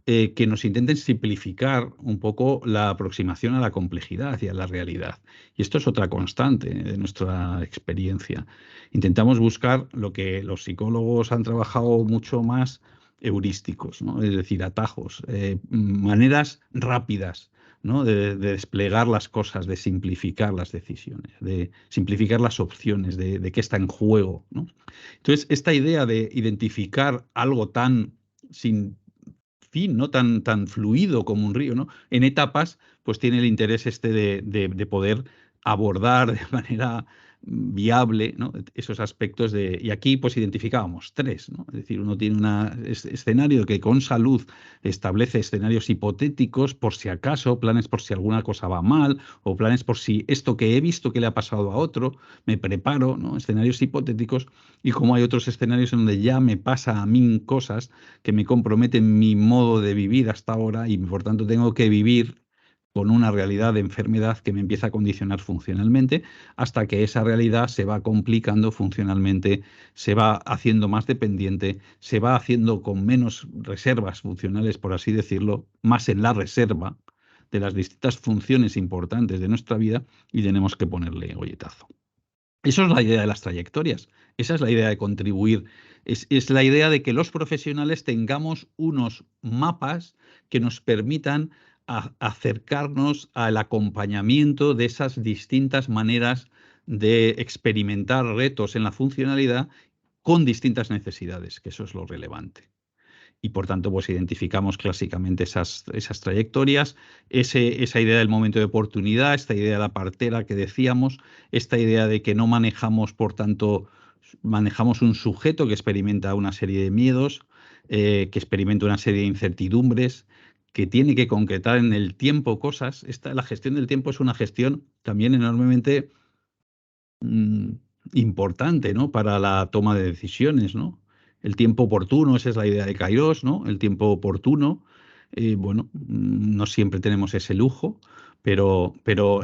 que nos intenten simplificar un poco la aproximación a la complejidad y a la realidad. Y esto es otra constante de nuestra experiencia. Intentamos buscar lo que los psicólogos han trabajado mucho más, heurísticos, ¿no? Es decir, atajos, maneras rápidas, ¿no? De desplegar las cosas, de simplificar las decisiones, de simplificar las opciones, de qué está en juego, ¿no? Entonces, esta idea de identificar algo tan sin fin, ¿no? Tan fluido como un río, ¿no? En etapas, pues tiene el interés de poder abordar de manera viable, ¿no? Esos aspectos y aquí pues identificábamos tres, ¿no? Es decir, uno tiene un escenario que con salud establece escenarios hipotéticos por si acaso, planes por si alguna cosa va mal, o planes por si esto que he visto que le ha pasado a otro, me preparo, ¿no? Escenarios hipotéticos. Y como hay otros escenarios en donde ya me pasa a mí cosas que me comprometen mi modo de vivir hasta ahora y por tanto tengo que vivir con una realidad de enfermedad que me empieza a condicionar funcionalmente, hasta que esa realidad se va complicando funcionalmente, se va haciendo más dependiente, se va haciendo con menos reservas funcionales, por así decirlo, más en la reserva de las distintas funciones importantes de nuestra vida, y tenemos que ponerle golletazo. Eso es la idea de las trayectorias, esa es la idea de contribuir, es la idea de que los profesionales tengamos unos mapas que nos permitan acercarnos al acompañamiento de esas distintas maneras de experimentar retos en la funcionalidad con distintas necesidades, que eso es lo relevante. Y por tanto, pues identificamos clásicamente esas trayectorias, esa idea del momento de oportunidad, esta idea de la partera que decíamos, esta idea de que no manejamos, por tanto, manejamos un sujeto que experimenta una serie de miedos, que experimenta una serie de incertidumbres, que tiene que concretar en el tiempo cosas. La gestión del tiempo es una gestión también enormemente importante, ¿no? Para la toma de decisiones, ¿no? El tiempo oportuno, esa es la idea de Kairos, ¿no? El tiempo oportuno. Bueno, no siempre tenemos ese lujo, pero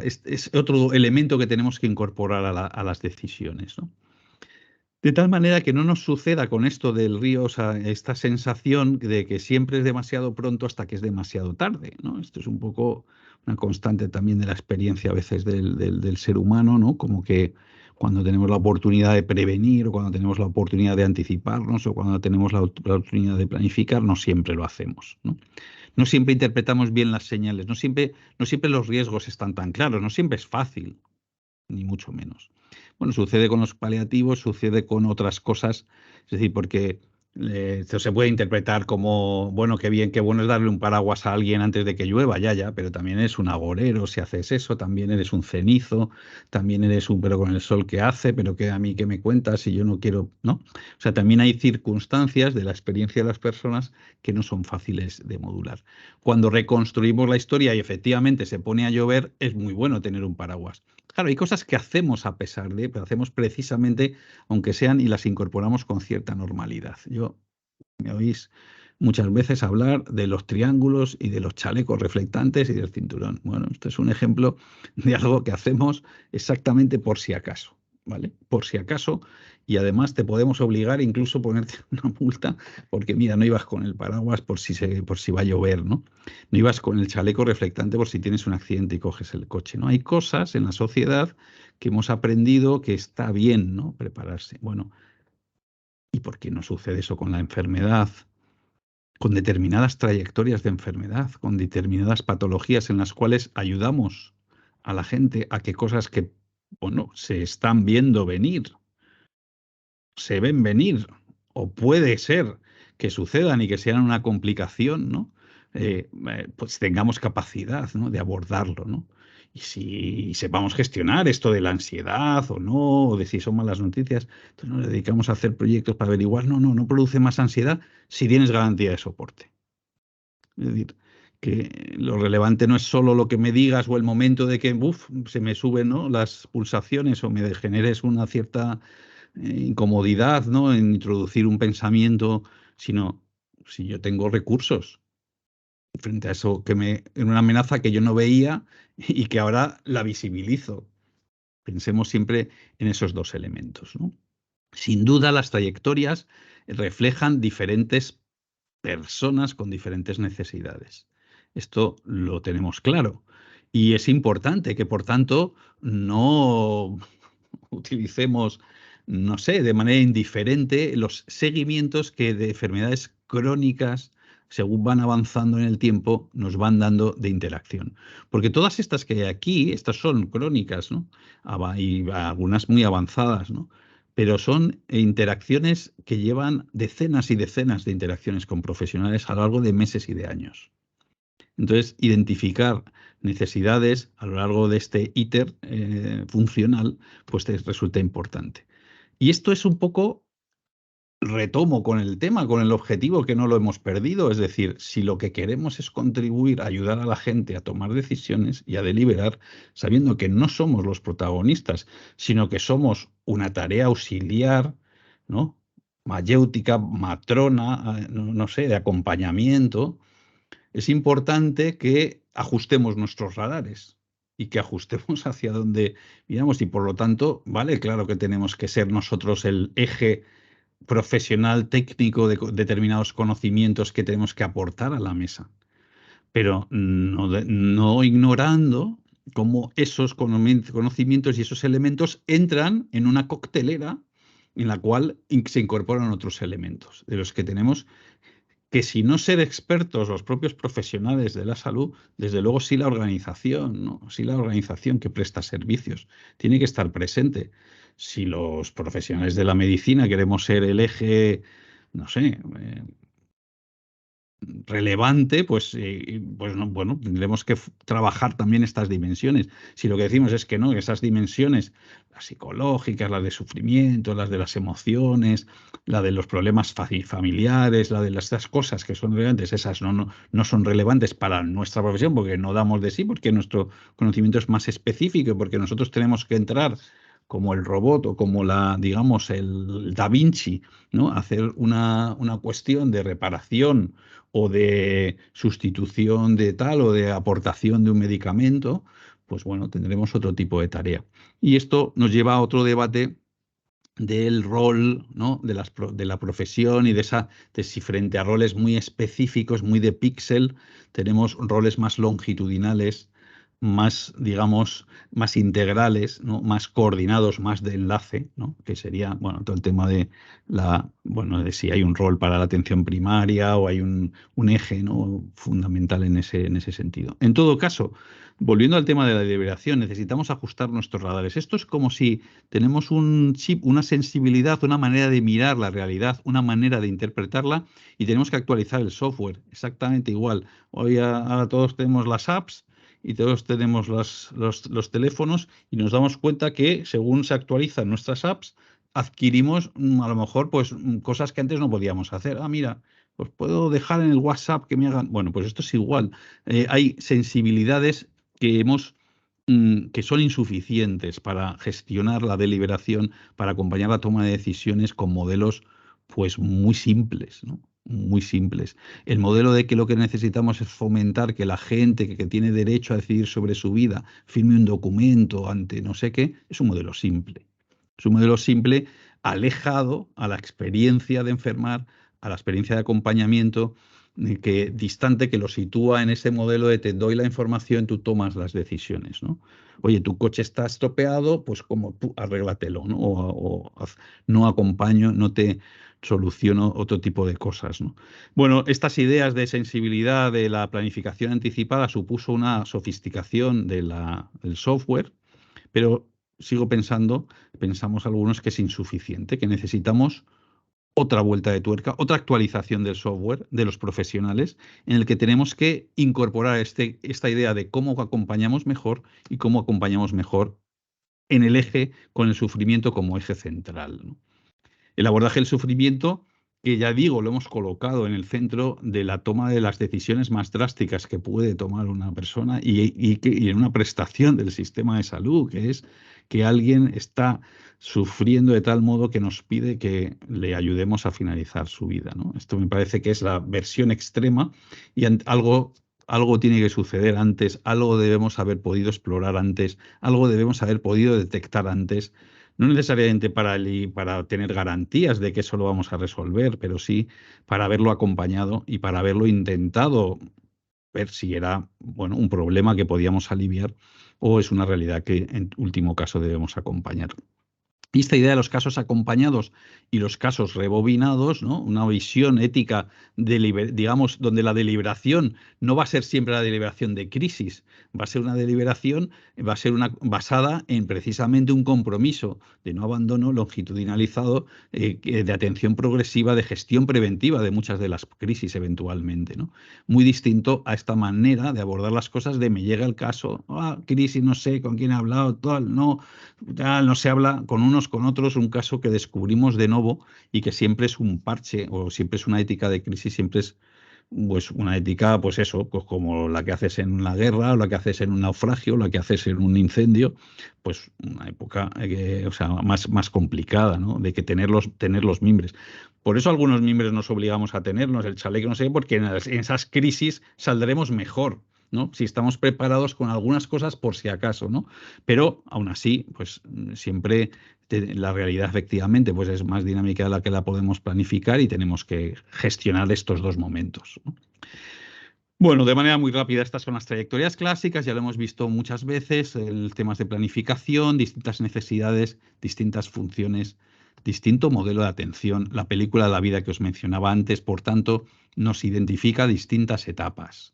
es otro elemento que tenemos que incorporar a las decisiones, ¿no? De tal manera que no nos suceda con esto del río, o sea, esta sensación de que siempre es demasiado pronto hasta que es demasiado tarde, ¿no? Esto es un poco una constante también de la experiencia a veces del ser humano, ¿no? Como que cuando tenemos la oportunidad de prevenir, o cuando tenemos la oportunidad de anticiparnos, o cuando tenemos la oportunidad de planificar, no siempre lo hacemos, ¿no? No siempre interpretamos bien las señales, no siempre los riesgos están tan claros, no siempre es fácil, ni mucho menos. Bueno, sucede con los paliativos, sucede con otras cosas, es decir, porque Esto se puede interpretar como, bueno, qué bien, qué bueno es darle un paraguas a alguien antes de que llueva, ya, pero también eres un agorero si haces eso, también eres un cenizo, también eres un pero con el sol que hace, pero que a mí qué me cuentas si yo no quiero, ¿no? O sea, también hay circunstancias de la experiencia de las personas que no son fáciles de modular. Cuando reconstruimos la historia y efectivamente se pone a llover, es muy bueno tener un paraguas. Claro, hay cosas que hacemos a pesar de, pero hacemos precisamente aunque sean, y las incorporamos con cierta normalidad. Yo me oís muchas veces hablar de los triángulos y de los chalecos reflectantes y del cinturón. Bueno, esto es un ejemplo de algo que hacemos exactamente por si acaso, ¿vale? Por si acaso, y además te podemos obligar incluso a ponerte una multa porque, mira, no ibas con el paraguas por si va a llover, ¿no? No ibas con el chaleco reflectante por si tienes un accidente y coges el coche, ¿no? Hay cosas en la sociedad que hemos aprendido que está bien, ¿no? Prepararse. Bueno, ¿y por qué no sucede eso con la enfermedad? Con determinadas trayectorias de enfermedad, con determinadas patologías en las cuales ayudamos a la gente a que cosas que, bueno, se están viendo venir, se ven venir, o puede ser que sucedan y que sean una complicación, ¿no? Pues tengamos capacidad, ¿no?, de abordarlo, ¿no? Y si sepamos gestionar esto de la ansiedad o no, o de si son malas noticias, entonces nos dedicamos a hacer proyectos para averiguar, no produce más ansiedad si tienes garantía de soporte. Es decir, que lo relevante no es solo lo que me digas o el momento de que se me suben, ¿no?, las pulsaciones o me generes una cierta incomodidad, ¿no?, en introducir un pensamiento, sino si yo tengo recursos frente a eso en una amenaza que yo no veía y que ahora la visibilizo. Pensemos siempre en esos dos elementos, ¿no? Sin duda, las trayectorias reflejan diferentes personas con diferentes necesidades. Esto lo tenemos claro. Y es importante que, por tanto, no utilicemos, no sé, de manera indiferente los seguimientos que de enfermedades crónicas, según van avanzando en el tiempo, nos van dando de interacción. Porque todas estas que hay aquí, estas son crónicas, ¿no? Y algunas muy avanzadas, ¿no? Pero son interacciones que llevan decenas y decenas de interacciones con profesionales a lo largo de meses y de años. Entonces, identificar necesidades a lo largo de este íter funcional, pues te resulta importante. Y esto es un poco, retomo con el tema, con el objetivo que no lo hemos perdido, es decir, si lo que queremos es contribuir a ayudar a la gente a tomar decisiones y a deliberar, sabiendo que no somos los protagonistas, sino que somos una tarea auxiliar, ¿no?, mayéutica, matrona, no sé, de acompañamiento, es importante que ajustemos nuestros radares y que ajustemos hacia donde miramos y por lo tanto, vale, claro que tenemos que ser nosotros el eje profesional técnico de determinados conocimientos que tenemos que aportar a la mesa, pero no ignorando cómo esos conocimientos y esos elementos entran en una coctelera en la cual se incorporan otros elementos de los que tenemos que, si no ser expertos los propios profesionales de la salud, desde luego sí la organización, ¿no? Sí la organización que presta servicios tiene que estar presente. Si los profesionales de la medicina queremos ser el eje, no sé, relevante, pues no, bueno, tendremos que trabajar también estas dimensiones. Si lo que decimos es que no, que esas dimensiones, las psicológicas, las de sufrimiento, las de las emociones, la de los problemas familiares, la de estas cosas que son relevantes, esas no son relevantes para nuestra profesión porque no damos de sí, porque nuestro conocimiento es más específico, porque nosotros tenemos que entrar como el robot o como digamos, el Da Vinci, ¿no?, hacer una cuestión de reparación o de sustitución de tal o de aportación de un medicamento, pues bueno, tendremos otro tipo de tarea. Y esto nos lleva a otro debate del rol, ¿no?, de la profesión y de si frente a roles muy específicos, muy de píxel, tenemos roles más longitudinales, más, digamos, más integrales, ¿no? Más coordinados, más de enlace, ¿no? Que sería, bueno, todo el tema de de si hay un rol para la atención primaria o hay un eje, ¿no? Fundamental en ese sentido. En todo caso, volviendo al tema de la deliberación, necesitamos ajustar nuestros radares. Esto es como si tenemos un chip, una sensibilidad, una manera de mirar la realidad, una manera de interpretarla y tenemos que actualizar el software. Exactamente igual. Hoy ahora todos tenemos las apps y todos tenemos los teléfonos y nos damos cuenta que según se actualizan nuestras apps, adquirimos a lo mejor pues cosas que antes no podíamos hacer. Ah, mira, pues puedo dejar en el WhatsApp que me hagan. Bueno, pues esto es igual. Hay sensibilidades que son insuficientes para gestionar la deliberación, para acompañar la toma de decisiones con modelos pues muy simples, ¿no? Muy simples. El modelo de que lo que necesitamos es fomentar que la gente que tiene derecho a decidir sobre su vida firme un documento ante no sé qué, es un modelo simple. Es un modelo simple alejado a la experiencia de enfermar, a la experiencia de acompañamiento, distante, que lo sitúa en ese modelo de te doy la información, tú tomas las decisiones, ¿no? Oye, tu coche está estropeado, pues como tú arréglatelo, ¿no? No acompaño, no te soluciono otro tipo de cosas, ¿no? Bueno, estas ideas de sensibilidad de la planificación anticipada supuso una sofisticación del software, pero sigo pensamos algunos que es insuficiente, que necesitamos otra vuelta de tuerca, otra actualización del software de los profesionales, en el que tenemos que incorporar esta idea de cómo acompañamos mejor y cómo acompañamos mejor en el eje con el sufrimiento como eje central, ¿no? El abordaje del sufrimiento, que ya digo, lo hemos colocado en el centro de la toma de las decisiones más drásticas que puede tomar una persona y en una prestación del sistema de salud, que es que alguien está sufriendo de tal modo que nos pide que le ayudemos a finalizar su vida, ¿no? Esto me parece que es la versión extrema y algo tiene que suceder antes, algo debemos haber podido explorar antes, algo debemos haber podido detectar antes, no necesariamente para tener garantías de que eso lo vamos a resolver, pero sí para haberlo acompañado y para haberlo intentado ver si era, bueno, un problema que podíamos aliviar o es una realidad que en último caso debemos acompañar. Y esta idea de los casos acompañados y los casos rebobinados, ¿no? Una visión ética, digamos, donde la deliberación no va a ser siempre la deliberación de crisis, va a ser una deliberación, va a ser basada en precisamente un compromiso de no abandono longitudinalizado, de atención progresiva, de gestión preventiva de muchas de las crisis eventualmente, ¿no? Muy distinto a esta manera de abordar las cosas de me llega el caso, crisis, no sé con quién he hablado, tal, no se habla con unos, con otros, un caso que descubrimos de nuevo y que siempre es un parche o siempre es una ética de crisis, siempre es pues una ética, pues eso, pues como la que haces en una guerra, o la que haces en un naufragio, la que haces en un incendio, pues una época o sea, más complicada, ¿no? De que tener los mimbres. Por eso algunos mimbres nos obligamos a tenernos, el chaleco, no sé, porque en esas crisis saldremos mejor, ¿no? Si estamos preparados con algunas cosas por si acaso, ¿no? Pero aún así, pues siempre la realidad efectivamente pues es más dinámica de la que la podemos planificar y tenemos que gestionar estos dos momentos, ¿no? Bueno, de manera muy rápida, estas son las trayectorias clásicas, ya lo hemos visto muchas veces, temas de planificación, distintas necesidades, distintas funciones, distinto modelo de atención. La película de la vida que os mencionaba antes, por tanto, nos identifica distintas etapas,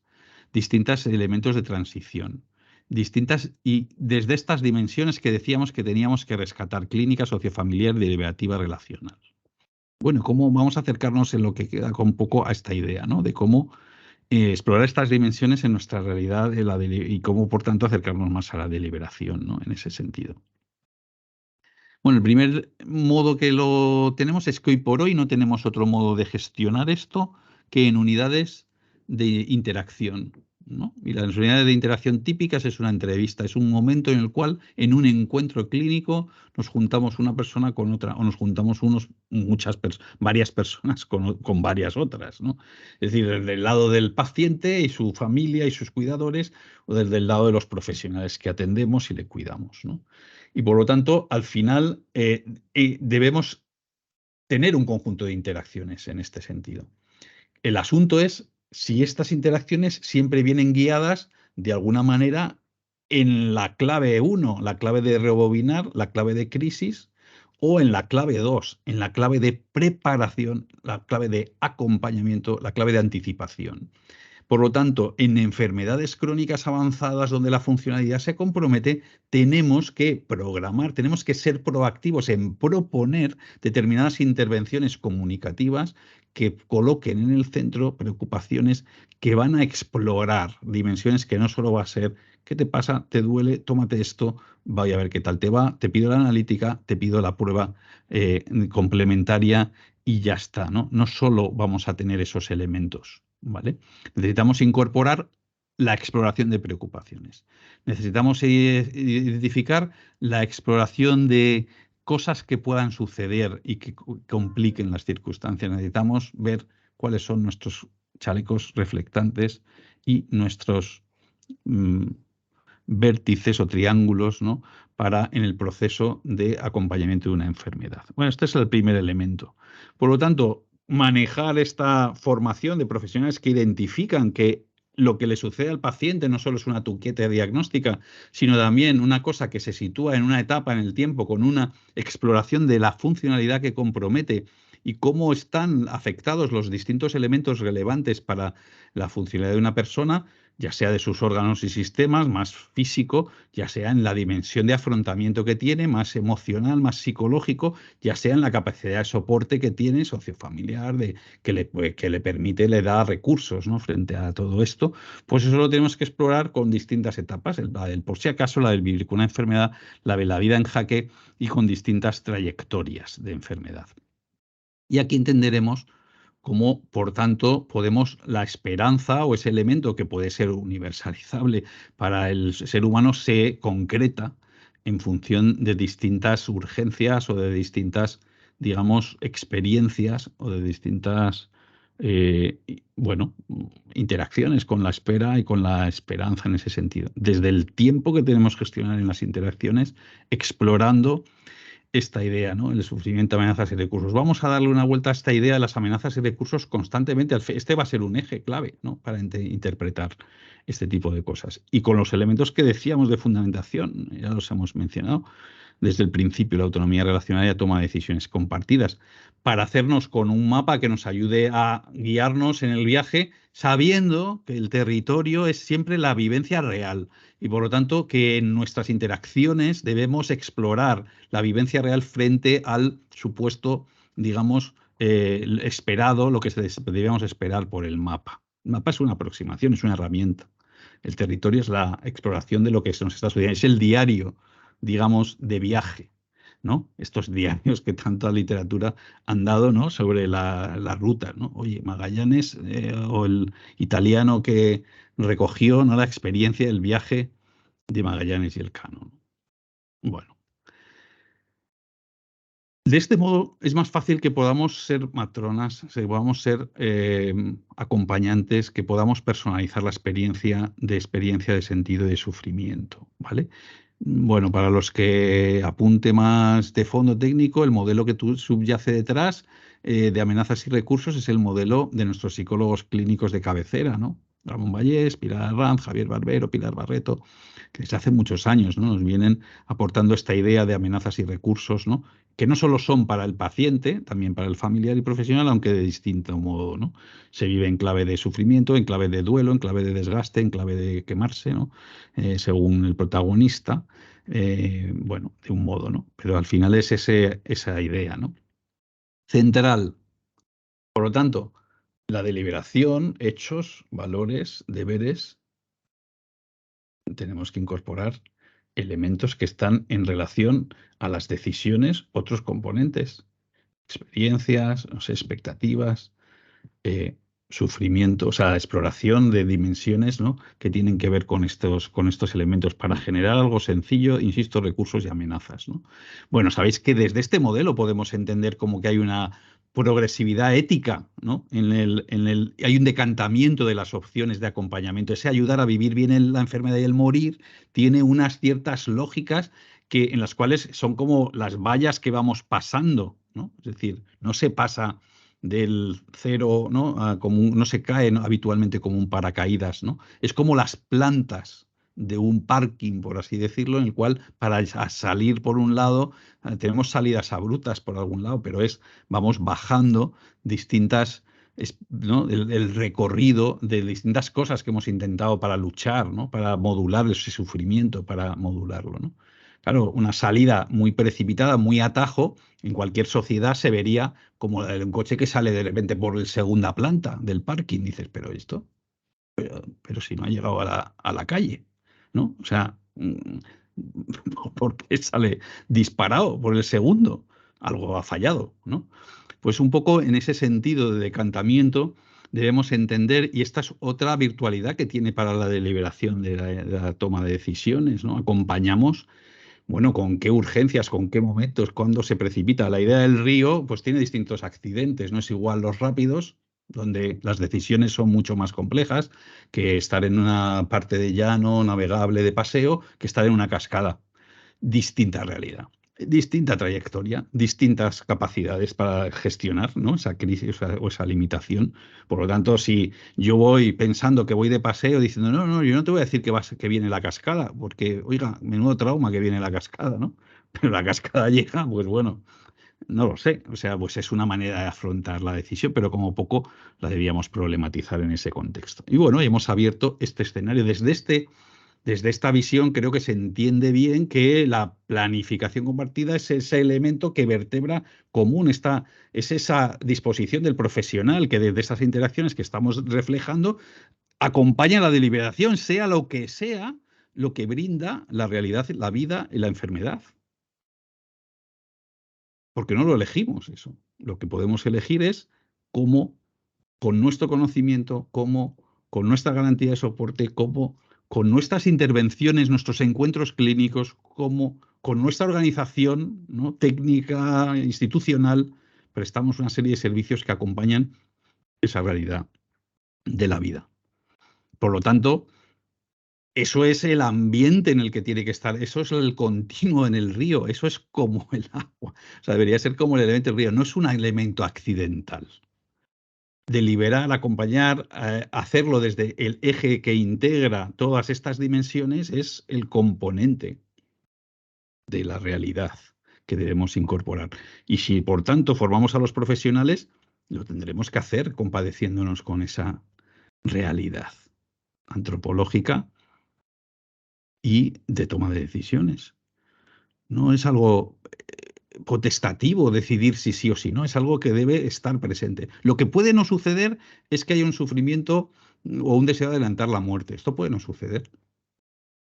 distintos elementos de transición, distintas y desde estas dimensiones que decíamos que teníamos que rescatar: clínica, sociofamiliar, deliberativa, relacional. Bueno, ¿cómo vamos a acercarnos en lo que queda con poco a esta idea, ¿no? De cómo explorar estas dimensiones en nuestra realidad y cómo, por tanto, acercarnos más a la deliberación, ¿no? En ese sentido. Bueno, el primer modo que lo tenemos es que hoy por hoy no tenemos otro modo de gestionar esto que en unidades de interacción, ¿no? Y las unidades de interacción típicas es una entrevista, es un momento en el cual en un encuentro clínico nos juntamos una persona con otra o nos juntamos varias personas con varias otras, ¿no? Es decir, desde el lado del paciente y su familia y sus cuidadores o desde el lado de los profesionales que atendemos y le cuidamos, ¿no? Y por lo tanto, al final, debemos tener un conjunto de interacciones en este sentido. El asunto es si estas interacciones siempre vienen guiadas de alguna manera en la clave 1, la clave de rebobinar, la clave de crisis, o en la clave 2, en la clave de preparación, la clave de acompañamiento, la clave de anticipación. Por lo tanto, en enfermedades crónicas avanzadas donde la funcionalidad se compromete, tenemos que programar, tenemos que ser proactivos en proponer determinadas intervenciones comunicativas que coloquen en el centro preocupaciones que van a explorar dimensiones que no solo va a ser ¿qué te pasa? ¿Te duele? Tómate esto, voy a ver qué tal te va, te pido la analítica, te pido la prueba complementaria y ya está, ¿no? No solo vamos a tener esos elementos, ¿vale? Necesitamos incorporar la exploración de preocupaciones. Necesitamos identificar la exploración de cosas que puedan suceder y que compliquen las circunstancias. Necesitamos ver cuáles son nuestros chalecos reflectantes y nuestros vértices o triángulos, ¿no?, para en el proceso de acompañamiento de una enfermedad. Bueno, este es el primer elemento. Por lo tanto, manejar esta formación de profesionales que identifican que lo que le sucede al paciente no solo es una tuqueta diagnóstica, sino también una cosa que se sitúa en una etapa en el tiempo con una exploración de la funcionalidad que compromete y cómo están afectados los distintos elementos relevantes para la funcionalidad de una persona, ya sea de sus órganos y sistemas, más físico, ya sea en la dimensión de afrontamiento que tiene, más emocional, más psicológico, ya sea en la capacidad de soporte que tiene, sociofamiliar, que le permite, le da recursos, ¿no?, frente a todo esto. Pues eso lo tenemos que explorar con distintas etapas, la del por si acaso, la del vivir con una enfermedad, la de la vida en jaque y con distintas trayectorias de enfermedad. Y aquí entenderemos cómo, por tanto, podemos la esperanza o ese elemento que puede ser universalizable para el ser humano se concreta en función de distintas urgencias o de distintas, digamos, experiencias o de distintas, bueno, interacciones con la espera y con la esperanza en ese sentido. Desde el tiempo que tenemos que gestionar en las interacciones, explorando esta idea, ¿no? El sufrimiento, amenazas y recursos. Vamos a darle una vuelta a esta idea de las amenazas y recursos constantemente. Este va a ser un eje clave, ¿no?, para interpretar este tipo de cosas. Y con los elementos que decíamos de fundamentación, ya los hemos mencionado, desde el principio, la autonomía relacional y la toma de decisiones compartidas, para hacernos con un mapa que nos ayude a guiarnos en el viaje, sabiendo que el territorio es siempre la vivencia real y por lo tanto que en nuestras interacciones debemos explorar la vivencia real frente al supuesto, digamos, esperado, lo que debemos esperar por el mapa. El mapa es una aproximación, es una herramienta. El territorio es la exploración de lo que se nos está sucediendo, es el diario, digamos, de viaje, ¿no? Estos diarios que tanta literatura han dado, ¿no?, sobre la ruta, ¿no? Oye, Magallanes o el italiano que recogió, ¿no?, la experiencia del viaje de Magallanes y Elcano. Bueno. De este modo es más fácil que podamos ser matronas, que podamos ser acompañantes, que podamos personalizar la experiencia de sentido y de sufrimiento, ¿vale? Bueno, para los que apunte más de fondo técnico, el modelo que subyace detrás de amenazas y recursos es el modelo de nuestros psicólogos clínicos de cabecera, ¿no? Ramón Vallés, Pilar Arranz, Javier Barbero, Pilar Barreto, que desde hace muchos años, ¿no?, nos vienen aportando esta idea de amenazas y recursos, ¿no?, que no solo son para el paciente, también para el familiar y profesional, aunque de distinto modo, ¿no? Se vive en clave de sufrimiento, en clave de duelo, en clave de desgaste, en clave de quemarse, ¿no?, según el protagonista, bueno, de un modo, ¿no? Pero al final es esa idea, ¿no?, central. Por lo tanto, la deliberación, hechos, valores, deberes, tenemos que incorporar elementos que están en relación a las decisiones, otros componentes, experiencias, no sé, expectativas, sufrimiento, o sea, exploración de dimensiones, ¿no?, que tienen que ver con estos elementos para generar algo sencillo, insisto, recursos y amenazas, ¿no? Bueno, sabéis que desde este modelo podemos entender como que hay una progresividad ética, ¿no? Hay un decantamiento de las opciones de acompañamiento. Ese ayudar a vivir bien la enfermedad y el morir tiene unas ciertas lógicas en las cuales son como las vallas que vamos pasando, ¿no? Es decir, no se pasa del cero, ¿no?, no se cae, ¿no?, habitualmente como un paracaídas, ¿no? Es como las plantas de un parking, por así decirlo, en el cual para salir por un lado, tenemos salidas abruptas por algún lado, pero vamos bajando distintas, ¿no? el recorrido de distintas cosas que hemos intentado para luchar, ¿no? Para modular ese sufrimiento, para modularlo, ¿no? Claro, una salida muy precipitada, muy atajo, en cualquier sociedad se vería como un coche que sale de repente por la segunda planta del parking. Dices, pero esto, pero si no ha llegado a la calle, ¿no? O sea, ¿por qué sale disparado por el segundo? Algo ha fallado, ¿no? Pues un poco en ese sentido de decantamiento debemos entender, y esta es otra virtualidad que tiene para la deliberación de la toma de decisiones, ¿no? Acompañamos, bueno, con qué urgencias, con qué momentos, cuándo se precipita. La idea del río, pues tiene distintos accidentes, no es igual los rápidos, donde las decisiones son mucho más complejas, que estar en una parte de llano, navegable, de paseo, que estar en una cascada. Distinta realidad, distinta trayectoria, distintas capacidades para gestionar, ¿no? Esa crisis o esa limitación. Por lo tanto, si yo voy pensando que voy de paseo diciendo, no, no, yo no te voy a decir que viene la cascada, porque, oiga, menudo trauma que viene la cascada, ¿no? Pero la cascada llega, pues bueno, no lo sé. O sea, pues es una manera de afrontar la decisión, pero como poco la debíamos problematizar en ese contexto. Y bueno, hemos abierto este escenario desde esta visión. Creo que se entiende bien que la planificación compartida es ese elemento que vertebra común, es esa disposición del profesional que desde esas interacciones que estamos reflejando acompaña la deliberación, sea lo que brinda la realidad, la vida y la enfermedad. Porque no lo elegimos eso. Lo que podemos elegir es cómo, con nuestro conocimiento, cómo, con nuestra garantía de soporte, cómo, con nuestras intervenciones, nuestros encuentros clínicos, cómo, con nuestra organización, ¿no? Técnica, institucional, prestamos una serie de servicios que acompañan esa realidad de la vida. Por lo tanto, eso es el ambiente en el que tiene que estar, eso es el continuo en el río, eso es como el agua. O sea, debería ser como el elemento del río, no es un elemento accidental. Deliberar, acompañar, hacerlo desde el eje que integra todas estas dimensiones es el componente de la realidad que debemos incorporar. Y si, por tanto, formamos a los profesionales, lo tendremos que hacer compadeciéndonos con esa realidad antropológica y de toma de decisiones. No es algo potestativo decidir si sí o si no, es algo que debe estar presente. Lo que puede no suceder es que haya un sufrimiento o un deseo de adelantar la muerte. Esto puede no suceder.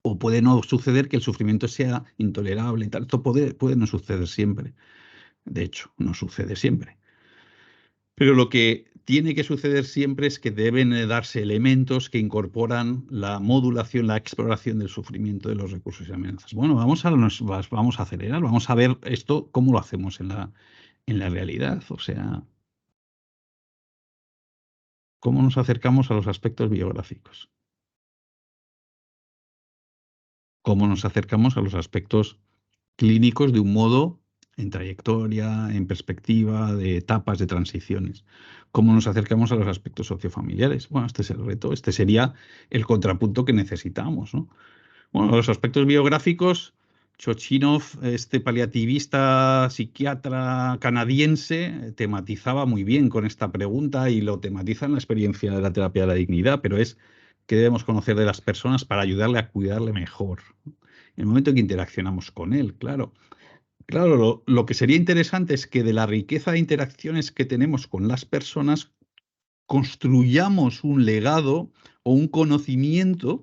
O puede no suceder que el sufrimiento sea intolerable y tal. Esto puede no suceder siempre. De hecho, no sucede siempre. Pero lo que tiene que suceder siempre es que deben darse elementos que incorporan la modulación, la exploración del sufrimiento de los recursos y amenazas. Bueno, vamos a acelerar, vamos a ver esto, cómo lo hacemos en la realidad. O sea, cómo nos acercamos a los aspectos biográficos. Cómo nos acercamos a los aspectos clínicos de un modo en trayectoria, en perspectiva, de etapas, de transiciones. ¿Cómo nos acercamos a los aspectos sociofamiliares? Bueno, este es el reto, este sería el contrapunto que necesitamos, ¿no? Bueno, los aspectos biográficos, Chochinov, este paliativista psiquiatra canadiense, tematizaba muy bien con esta pregunta y lo tematiza en la experiencia de la terapia de la dignidad, pero es que debemos conocer de las personas para ayudarle a cuidarle mejor. En el momento en que interaccionamos con él, claro. Claro, lo que sería interesante es que de la riqueza de interacciones que tenemos con las personas, construyamos un legado o un conocimiento,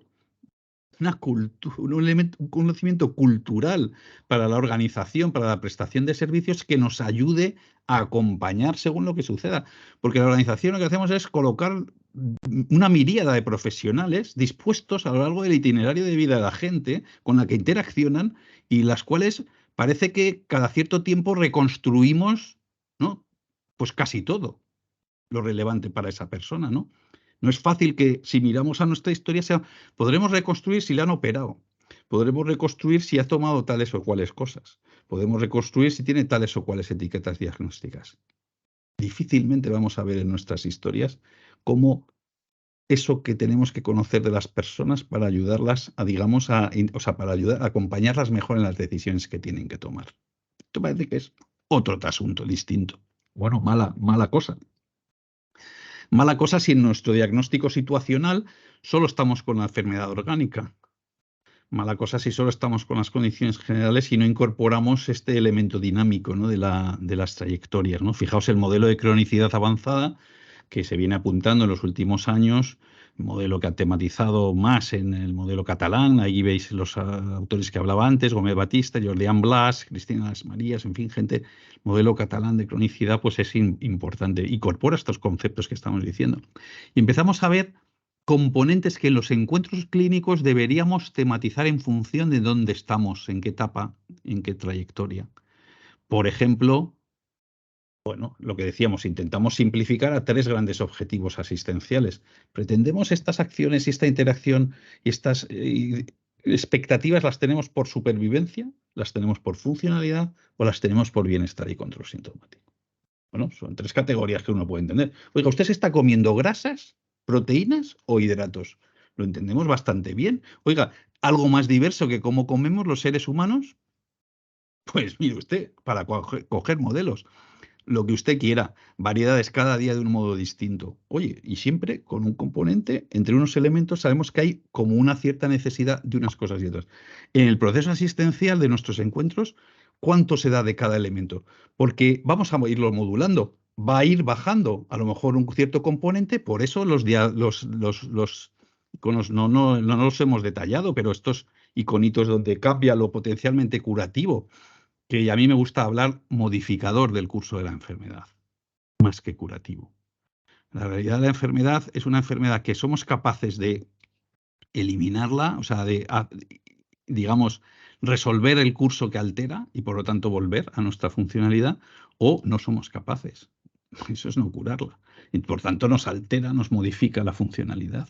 un conocimiento cultural para la organización, para la prestación de servicios que nos ayude a acompañar según lo que suceda. Porque la organización lo que hacemos es colocar una miríada de profesionales dispuestos a lo largo del itinerario de vida de la gente con la que interaccionan y las cuales parece que cada cierto tiempo reconstruimos, ¿no? Pues casi todo lo relevante para esa persona, ¿no? No es fácil que si miramos a nuestra historia podremos reconstruir si la han operado, podremos reconstruir si ha tomado tales o cuales cosas, podemos reconstruir si tiene tales o cuales etiquetas diagnósticas. Difícilmente vamos a ver en nuestras historias cómo eso que tenemos que conocer de las personas para ayudarlas a, digamos, o sea, para ayudar a acompañarlas mejor en las decisiones que tienen que tomar. Esto parece que es otro asunto distinto. Bueno, mala cosa. Mala cosa si en nuestro diagnóstico situacional solo estamos con la enfermedad orgánica. Mala cosa si solo estamos con las condiciones generales y no incorporamos este elemento dinámico, ¿no?, de las trayectorias, ¿no? Fijaos el modelo de cronicidad avanzada que se viene apuntando en los últimos años, modelo que ha tematizado más en el modelo catalán. Ahí veis los autores que hablaba antes, Gómez Batista, Jordián Blas, Cristina Las Marías, en fin, gente. Modelo catalán de cronicidad pues es importante, incorpora estos conceptos que estamos diciendo. Y empezamos a ver componentes que en los encuentros clínicos deberíamos tematizar en función de dónde estamos, en qué etapa, en qué trayectoria. Por ejemplo, bueno, lo que decíamos, intentamos simplificar a 3 grandes objetivos asistenciales. ¿Pretendemos estas acciones y esta interacción y estas expectativas las tenemos por supervivencia, las tenemos por funcionalidad o las tenemos por bienestar y control sintomático? Bueno, son 3 categorías que uno puede entender. Oiga, ¿usted se está comiendo grasas, proteínas o hidratos? Lo entendemos bastante bien. Oiga, ¿algo más diverso que cómo comemos los seres humanos? Pues mire usted, para coger modelos, lo que usted quiera, variedades cada día de un modo distinto. Oye, y siempre con un componente, entre unos elementos, sabemos que hay como una cierta necesidad de unas cosas y otras. En el proceso asistencial de nuestros encuentros, ¿cuánto se da de cada elemento? Porque vamos a irlo modulando. Va a ir bajando a lo mejor un cierto componente, por eso los iconos no los hemos detallado, pero estos iconitos donde cambia lo potencialmente curativo, que a mí me gusta hablar modificador del curso de la enfermedad, más que curativo. La realidad de la enfermedad es una enfermedad que somos capaces de eliminarla, o sea, digamos, resolver el curso que altera y por lo tanto volver a nuestra funcionalidad, o no somos capaces. Eso es no curarla. Y por tanto nos altera, nos modifica la funcionalidad.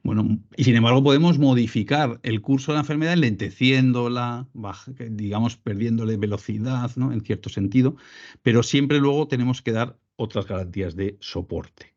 Bueno, y sin embargo podemos modificar el curso de la enfermedad enlenteciéndola, digamos, perdiéndole velocidad, ¿no?, en cierto sentido, pero siempre luego tenemos que dar otras garantías de soporte.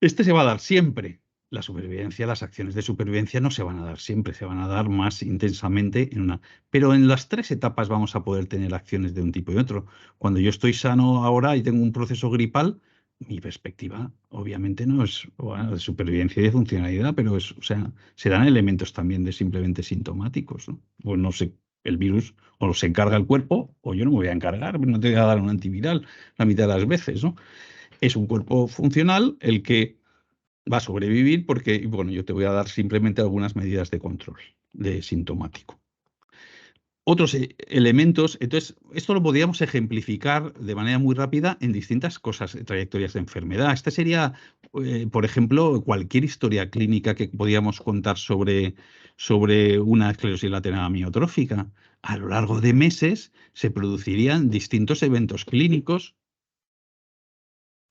Este se va a dar siempre. La supervivencia, las acciones de supervivencia no se van a dar siempre, se van a dar más intensamente en una. Pero en las 3 etapas vamos a poder tener acciones de un tipo y otro. Cuando yo estoy sano ahora y tengo un proceso gripal, mi perspectiva obviamente no es, bueno, de supervivencia y de funcionalidad, pero es, o sea, serán elementos también de simplemente sintomáticos, ¿no? Pues no sé, el virus o se encarga el cuerpo o yo no me voy a encargar, no te voy a dar un antiviral la mitad de las veces, ¿no? Es un cuerpo funcional el que va a sobrevivir porque, bueno, yo te voy a dar simplemente algunas medidas de control de sintomático. Otros elementos, entonces, esto lo podríamos ejemplificar de manera muy rápida en distintas cosas, trayectorias de enfermedad. Este sería, por ejemplo, cualquier historia clínica que podíamos contar sobre una esclerosis lateral amiotrófica. A lo largo de meses se producirían distintos eventos clínicos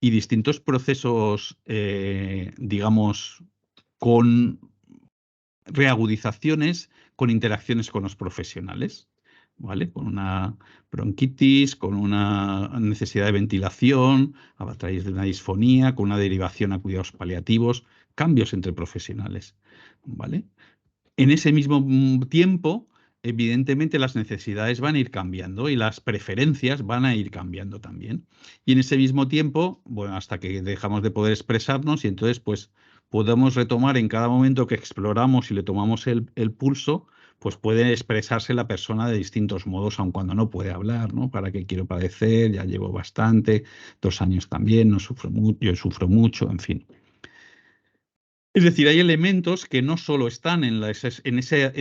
y distintos procesos, digamos, con reagudizaciones, con interacciones con los profesionales, ¿vale? Con una bronquitis, con una necesidad de ventilación, a través de una disfonía, con una derivación a cuidados paliativos, cambios entre profesionales, ¿vale? En ese mismo tiempo, evidentemente, las necesidades van a ir cambiando y las preferencias van a ir cambiando también. Y en ese mismo tiempo, bueno, hasta que dejamos de poder expresarnos y entonces, pues, podemos retomar en cada momento que exploramos y le tomamos el pulso, pues puede expresarse la persona de distintos modos, aun cuando no puede hablar, ¿no? ¿Para qué quiero padecer? Ya llevo bastante, 2 años también, no sufro yo sufro mucho, en fin. Es decir, hay elementos que no solo están en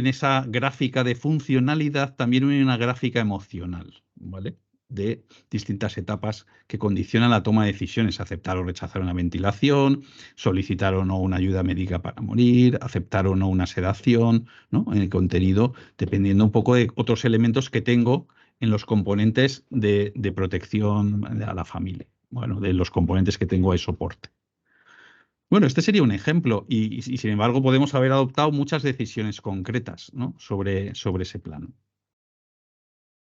esa gráfica de funcionalidad, también hay una gráfica emocional, ¿vale? De distintas etapas que condicionan la toma de decisiones, aceptar o rechazar una ventilación, solicitar o no una ayuda médica para morir, aceptar o no una sedación, ¿no? En el contenido, dependiendo un poco de otros elementos que tengo en los componentes de protección a la familia, bueno, de los componentes que tengo de soporte. Bueno, este sería un ejemplo y sin embargo podemos haber adoptado muchas decisiones concretas, ¿no?, sobre ese plano.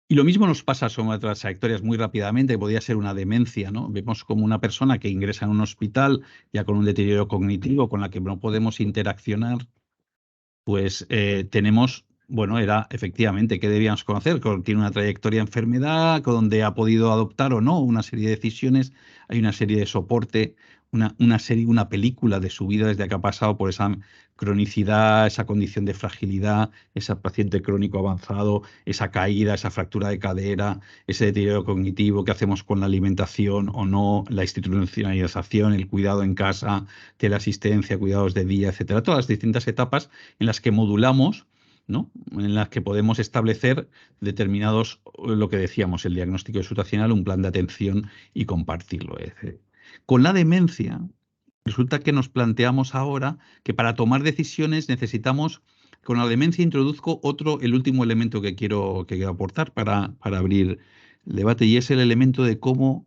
Y lo mismo nos pasa sobre otras trayectorias muy rápidamente, que podría ser una demencia, ¿no? Vemos como una persona que ingresa en un hospital ya con un deterioro cognitivo, con la que no podemos interaccionar, pues tenemos, bueno, era efectivamente que debíamos conocer, que tiene una trayectoria de enfermedad, donde ha podido adoptar o no una serie de decisiones, hay una serie de soporte, una película de su vida desde que ha pasado por esa cronicidad, esa condición de fragilidad, ese paciente crónico avanzado, esa caída, esa fractura de cadera, ese deterioro cognitivo, qué hacemos con la alimentación o no, la institucionalización, el cuidado en casa, teleasistencia, cuidados de día, etcétera, todas las distintas etapas en las que modulamos, ¿no? En las que podemos establecer determinados, lo que decíamos, el diagnóstico situacional, un plan de atención y compartirlo. Con la demencia, resulta que nos planteamos ahora que para tomar decisiones necesitamos, con la demencia introduzco el último elemento que quiero aportar para abrir el debate, y es el elemento de cómo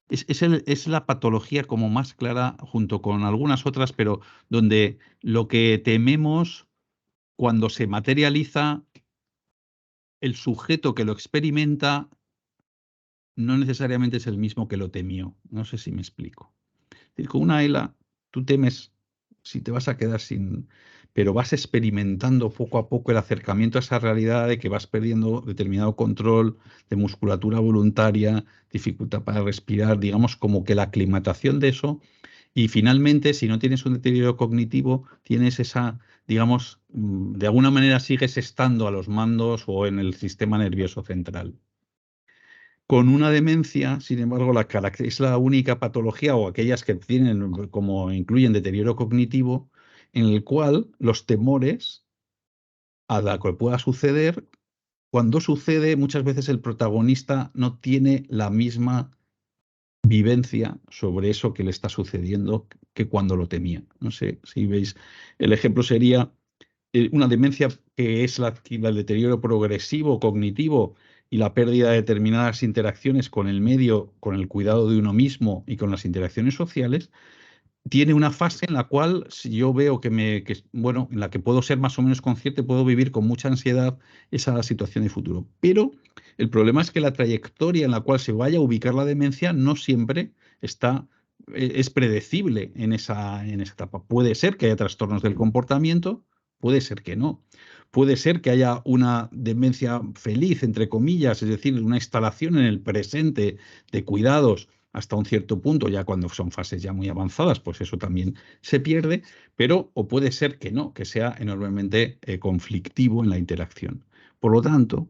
es la patología como más clara, junto con algunas otras, pero donde lo que tememos cuando se materializa, el sujeto que lo experimenta no necesariamente es el mismo que lo temió. No sé si me explico. Es decir, con una ELA, tú temes si te vas a quedar sin, pero vas experimentando poco a poco el acercamiento a esa realidad de que vas perdiendo determinado control de musculatura voluntaria, dificultad para respirar, digamos como que la aclimatación de eso. Y finalmente, si no tienes un deterioro cognitivo, tienes esa, digamos, de alguna manera sigues estando a los mandos o en el sistema nervioso central. Con una demencia, sin embargo, es la única patología o aquellas que tienen como incluyen deterioro cognitivo, en el cual los temores a lo que pueda suceder, cuando sucede, muchas veces el protagonista no tiene la misma vivencia sobre eso que le está sucediendo que cuando lo temía. No sé si veis, el ejemplo sería una demencia que es el deterioro progresivo cognitivo y la pérdida de determinadas interacciones con el medio, con el cuidado de uno mismo y con las interacciones sociales. Tiene una fase en la cual, si yo veo bueno, en la que puedo ser más o menos consciente, puedo vivir con mucha ansiedad esa situación de futuro. Pero el problema es que la trayectoria en la cual se vaya a ubicar la demencia no siempre es predecible en esa etapa. Puede ser que haya trastornos del comportamiento, puede ser que no. Puede ser que haya una demencia feliz, entre comillas, es decir, una instalación en el presente de cuidados hasta un cierto punto, ya cuando son fases ya muy avanzadas, pues eso también se pierde, pero o puede ser que no, que sea enormemente conflictivo en la interacción. Por lo tanto,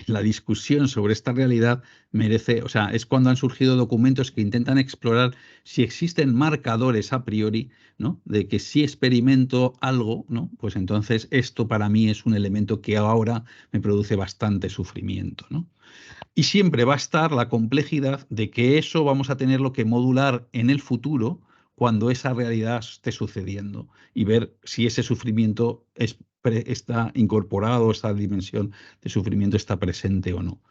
la discusión sobre esta realidad merece, o sea, es cuando han surgido documentos que intentan explorar si existen marcadores a priori, ¿no? De que si experimento algo, ¿no? Pues entonces esto para mí es un elemento que ahora me produce bastante sufrimiento, ¿no? Y siempre va a estar la complejidad de que eso vamos a tenerlo que modular en el futuro cuando esa realidad esté sucediendo y ver si ese sufrimiento está incorporado, esa dimensión de sufrimiento está presente o no.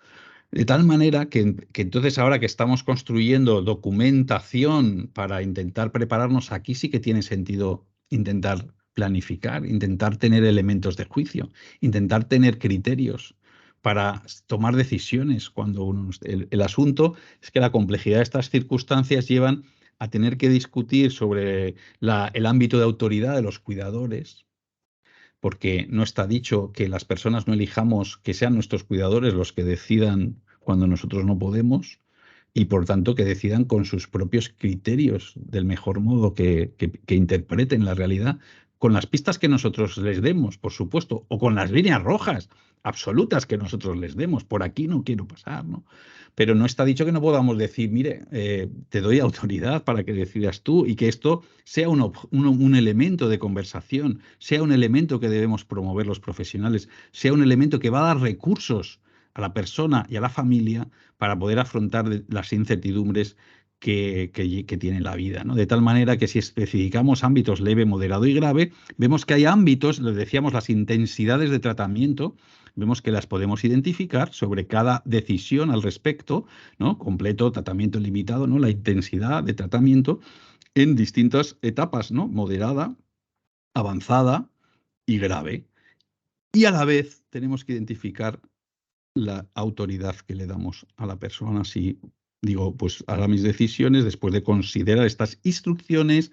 De tal manera que entonces ahora que estamos construyendo documentación para intentar prepararnos, aquí sí que tiene sentido intentar planificar, intentar tener elementos de juicio, intentar tener criterios para tomar decisiones. El asunto es que la complejidad de estas circunstancias llevan a tener que discutir sobre el ámbito de autoridad de los cuidadores, porque no está dicho que las personas no elijamos que sean nuestros cuidadores los que decidan cuando nosotros no podemos, y por tanto que decidan con sus propios criterios del mejor modo que interpreten la realidad, con las pistas que nosotros les demos, por supuesto, o con las líneas rojas absolutas que nosotros les demos. Por aquí no quiero pasar, ¿no? Pero no está dicho que no podamos decir, mire, te doy autoridad para que decidas tú, y que esto sea un elemento de conversación, sea un elemento que debemos promover los profesionales, sea un elemento que va a dar recursos a la persona y a la familia para poder afrontar las incertidumbres que tiene la vida, ¿no? De tal manera que si especificamos ámbitos leve, moderado y grave, vemos que hay ámbitos, les decíamos, las intensidades de tratamiento, vemos que las podemos identificar sobre cada decisión al respecto, ¿no? Completo, tratamiento limitado, ¿no? La intensidad de tratamiento en distintas etapas, ¿no? Moderada, avanzada y grave. Y a la vez tenemos que identificar la autoridad que le damos a la persona. Si digo, pues haga mis decisiones después de considerar estas instrucciones,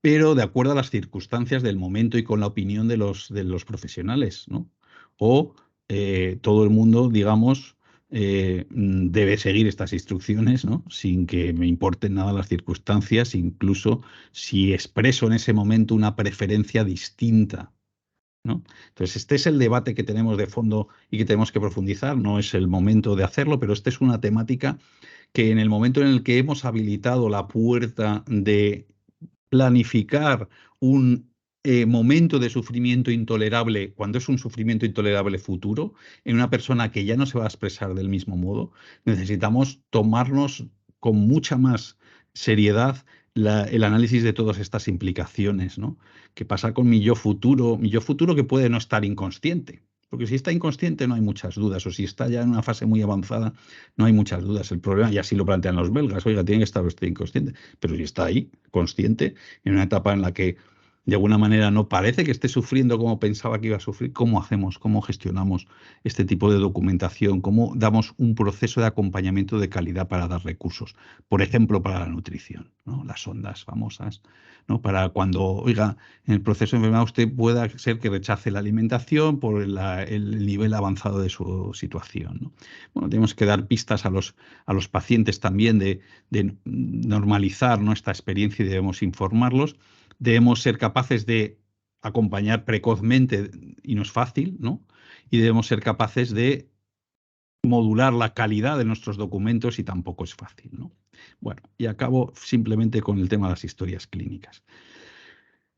pero de acuerdo a las circunstancias del momento y con la opinión de los profesionales, ¿no? O todo el mundo, digamos, debe seguir estas instrucciones, ¿no? Sin que me importen nada las circunstancias, incluso si expreso en ese momento una preferencia distinta, ¿no? Entonces, este es el debate que tenemos de fondo y que tenemos que profundizar. No es el momento de hacerlo, pero esta es una temática que en el momento en el que hemos habilitado la puerta de planificar un momento de sufrimiento intolerable, cuando es un sufrimiento intolerable futuro, en una persona que ya no se va a expresar del mismo modo, necesitamos tomarnos con mucha más seriedad el análisis de todas estas implicaciones, ¿no? ¿Qué pasa con mi yo futuro que puede no estar inconsciente? Porque si está inconsciente no hay muchas dudas, o si está ya en una fase muy avanzada no hay muchas dudas. El problema, y así lo plantean los belgas, oiga, tiene que estar usted inconsciente, pero si está ahí, consciente, en una etapa en la que de alguna manera no parece que esté sufriendo como pensaba que iba a sufrir, ¿cómo hacemos? ¿Cómo gestionamos este tipo de documentación? ¿Cómo damos un proceso de acompañamiento de calidad para dar recursos? Por ejemplo, para la nutrición, ¿no? Las ondas famosas, ¿no? Para cuando, oiga, en el proceso de enfermedad usted pueda ser que rechace la alimentación por el nivel avanzado de su situación, ¿no? Bueno, tenemos que dar pistas a los pacientes también de normalizar, ¿no?, esta experiencia y debemos informarlos. Debemos ser capaces de acompañar precozmente, y no es fácil, ¿no? Y debemos ser capaces de modular la calidad de nuestros documentos y tampoco es fácil, ¿no? Bueno, y acabo simplemente con el tema de las historias clínicas.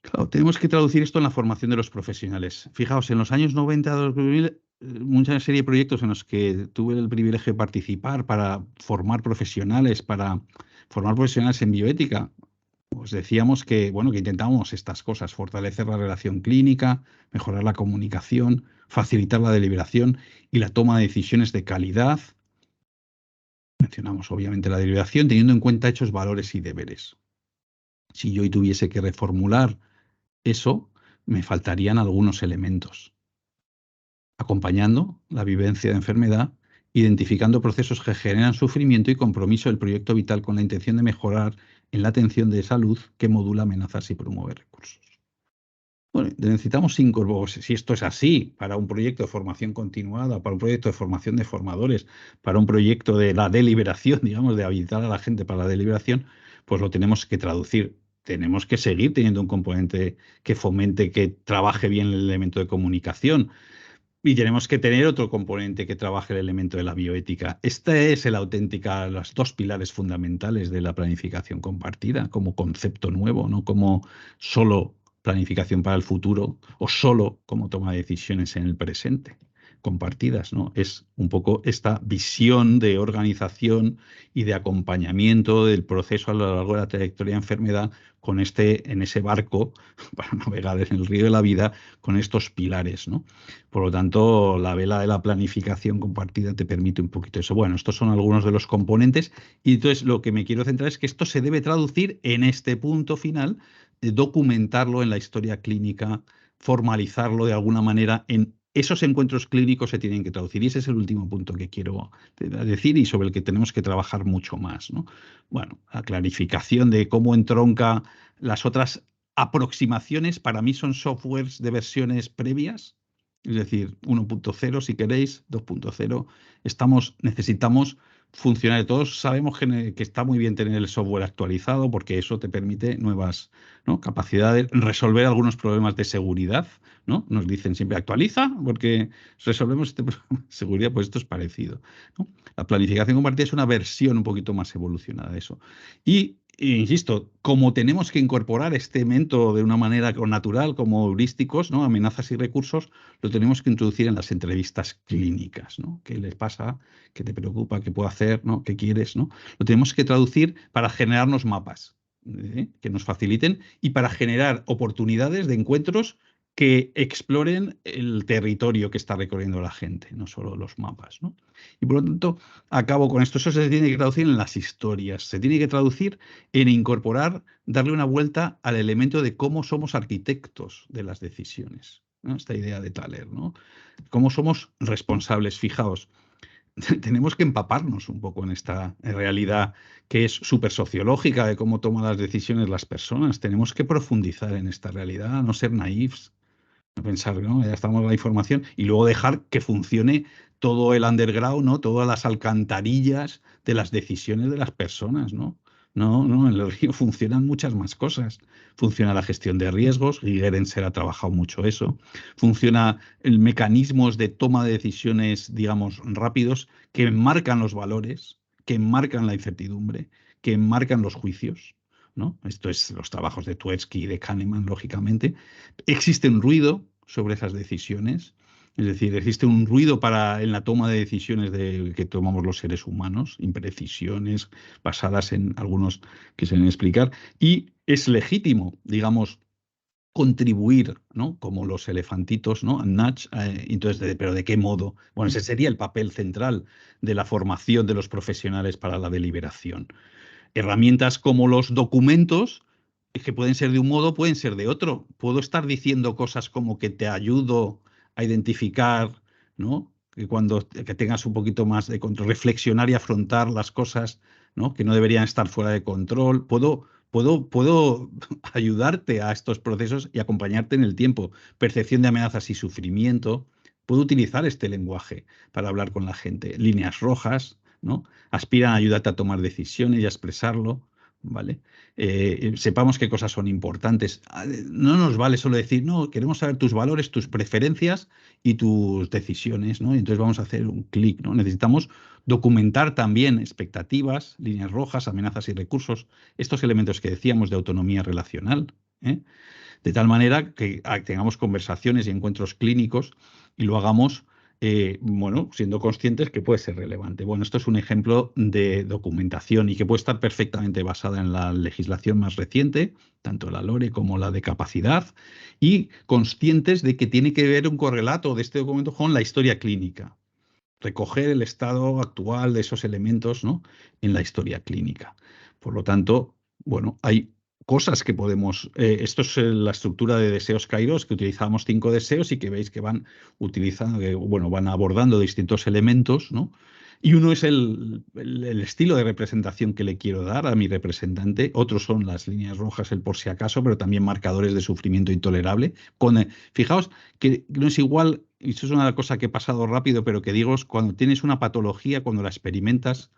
Claro, tenemos que traducir esto en la formación de los profesionales. Fijaos, en los años 90, 2000, mucha serie de proyectos en los que tuve el privilegio de participar para formar profesionales en bioética. Pues decíamos que, bueno, que intentábamos estas cosas: fortalecer la relación clínica, mejorar la comunicación, facilitar la deliberación y la toma de decisiones de calidad. Mencionamos obviamente la deliberación teniendo en cuenta hechos, valores y deberes. Si yo hoy tuviese que reformular eso, me faltarían algunos elementos. Acompañando la vivencia de enfermedad, identificando procesos que generan sufrimiento y compromiso del proyecto vital con la intención de mejorar en la atención de salud que modula amenazas y promueve recursos. Bueno, necesitamos incorporar, si esto es así, para un proyecto de formación continuada, para un proyecto de formación de formadores, para un proyecto de la deliberación, digamos, de habilitar a la gente para la deliberación, pues lo tenemos que traducir. Tenemos que seguir teniendo un componente que fomente, que trabaje bien el elemento de comunicación. Y tenemos que tener otro componente que trabaje el elemento de la bioética. Este es los dos pilares fundamentales de la planificación compartida como concepto nuevo, no como solo planificación para el futuro o solo como toma de decisiones en el presente compartidas, ¿no? Es un poco esta visión de organización y de acompañamiento del proceso a lo largo de la trayectoria de enfermedad en ese barco para navegar en el río de la vida con estos pilares, ¿no? Por lo tanto, la vela de la planificación compartida te permite un poquito eso. Bueno, estos son algunos de los componentes y entonces lo que me quiero centrar es que esto se debe traducir en este punto final, documentarlo en la historia clínica, formalizarlo de alguna manera en esos encuentros clínicos se tienen que traducir y ese es el último punto que quiero decir y sobre el que tenemos que trabajar mucho más, ¿no? Bueno, la clarificación de cómo entronca las otras aproximaciones, para mí son softwares de versiones previas, es decir, 1.0 si queréis, 2.0. Necesitamos funcionar. Todos sabemos que está muy bien tener el software actualizado porque eso te permite nuevas, ¿no?, capacidades, resolver algunos problemas de seguridad, ¿no? Nos dicen siempre actualiza porque resolvemos este problema de seguridad, pues esto es parecido, ¿no? La planificación compartida es una versión un poquito más evolucionada de eso. Insisto, como tenemos que incorporar este elemento de una manera natural como heurísticos, ¿no?, amenazas y recursos, lo tenemos que introducir en las entrevistas clínicas, ¿no? ¿Qué les pasa? ¿Qué te preocupa? ¿Qué puedo hacer? ¿No? ¿Qué quieres? ¿No? Lo tenemos que traducir para generarnos mapas, que nos faciliten y para generar oportunidades de encuentros que exploren el territorio que está recorriendo la gente, no solo los mapas, ¿no? Y por lo tanto, acabo con esto. Eso se tiene que traducir en las historias, se tiene que traducir en incorporar, darle una vuelta al elemento de cómo somos arquitectos de las decisiones, ¿no? Esta idea de Thaler, ¿no? Cómo somos responsables. Fijaos, tenemos que empaparnos un poco en esta realidad que es súper sociológica de cómo toman las decisiones las personas. Tenemos que profundizar en esta realidad, no ser naifs, no pensar, ¿no? Ya estamos en la información y luego dejar que funcione todo el underground, ¿no? Todas las alcantarillas de las decisiones de las personas, ¿no? No, no, en el río funcionan muchas más cosas. Funciona la gestión de riesgos, y Gerenser ha trabajado mucho eso. Funciona el mecanismos de toma de decisiones, digamos, rápidos, que enmarcan los valores, que enmarcan la incertidumbre, que enmarcan los juicios, ¿no? Esto es los trabajos de Tversky y de Kahneman, lógicamente. Existe un ruido sobre esas decisiones, es decir, existe un ruido en la toma de decisiones que tomamos los seres humanos, imprecisiones basadas en algunos que se deben explicar, y es legítimo, digamos, contribuir, ¿no? Como los elefantitos, ¿no? Nudge, entonces, ¿pero de qué modo? Bueno, ese sería el papel central de la formación de los profesionales para la deliberación. Herramientas como los documentos, que pueden ser de un modo, pueden ser de otro. Puedo estar diciendo cosas como que te ayudo a identificar, ¿no? Que tengas un poquito más de control, reflexionar y afrontar las cosas, ¿no? Que no deberían estar fuera de control. Puedo ayudarte a estos procesos y acompañarte en el tiempo. Percepción de amenazas y sufrimiento. Puedo utilizar este lenguaje para hablar con la gente. Líneas rojas, ¿no? Aspiran a ayudarte a tomar decisiones y a expresarlo, ¿vale? Sepamos qué cosas son importantes. No nos vale solo decir, no, queremos saber tus valores, tus preferencias y tus decisiones, ¿no? Y entonces vamos a hacer un clic, ¿no? Necesitamos documentar también expectativas, líneas rojas, amenazas y recursos, estos elementos que decíamos de autonomía relacional, ¿eh? De tal manera que tengamos conversaciones y encuentros clínicos y lo hagamos, bueno, siendo conscientes que puede ser relevante. Bueno, esto es un ejemplo de documentación y que puede estar perfectamente basada en la legislación más reciente, tanto la LORE como la de capacidad, y conscientes de que tiene que ver un correlato de este documento con la historia clínica. Recoger el estado actual de esos elementos, ¿no? En la historia clínica. Por lo tanto, bueno, hay cosas que podemos. Esto es la estructura de deseos Kairos, que utilizamos 5 deseos y que veis que van utilizando, bueno, van abordando distintos elementos, ¿no? Y uno es el estilo de representación que le quiero dar a mi representante. Otros son las líneas rojas, el por si acaso, pero también marcadores de sufrimiento intolerable. Fijaos que no es igual, y eso es una cosa que he pasado rápido, pero que digo, es cuando tienes una patología, cuando la experimentas,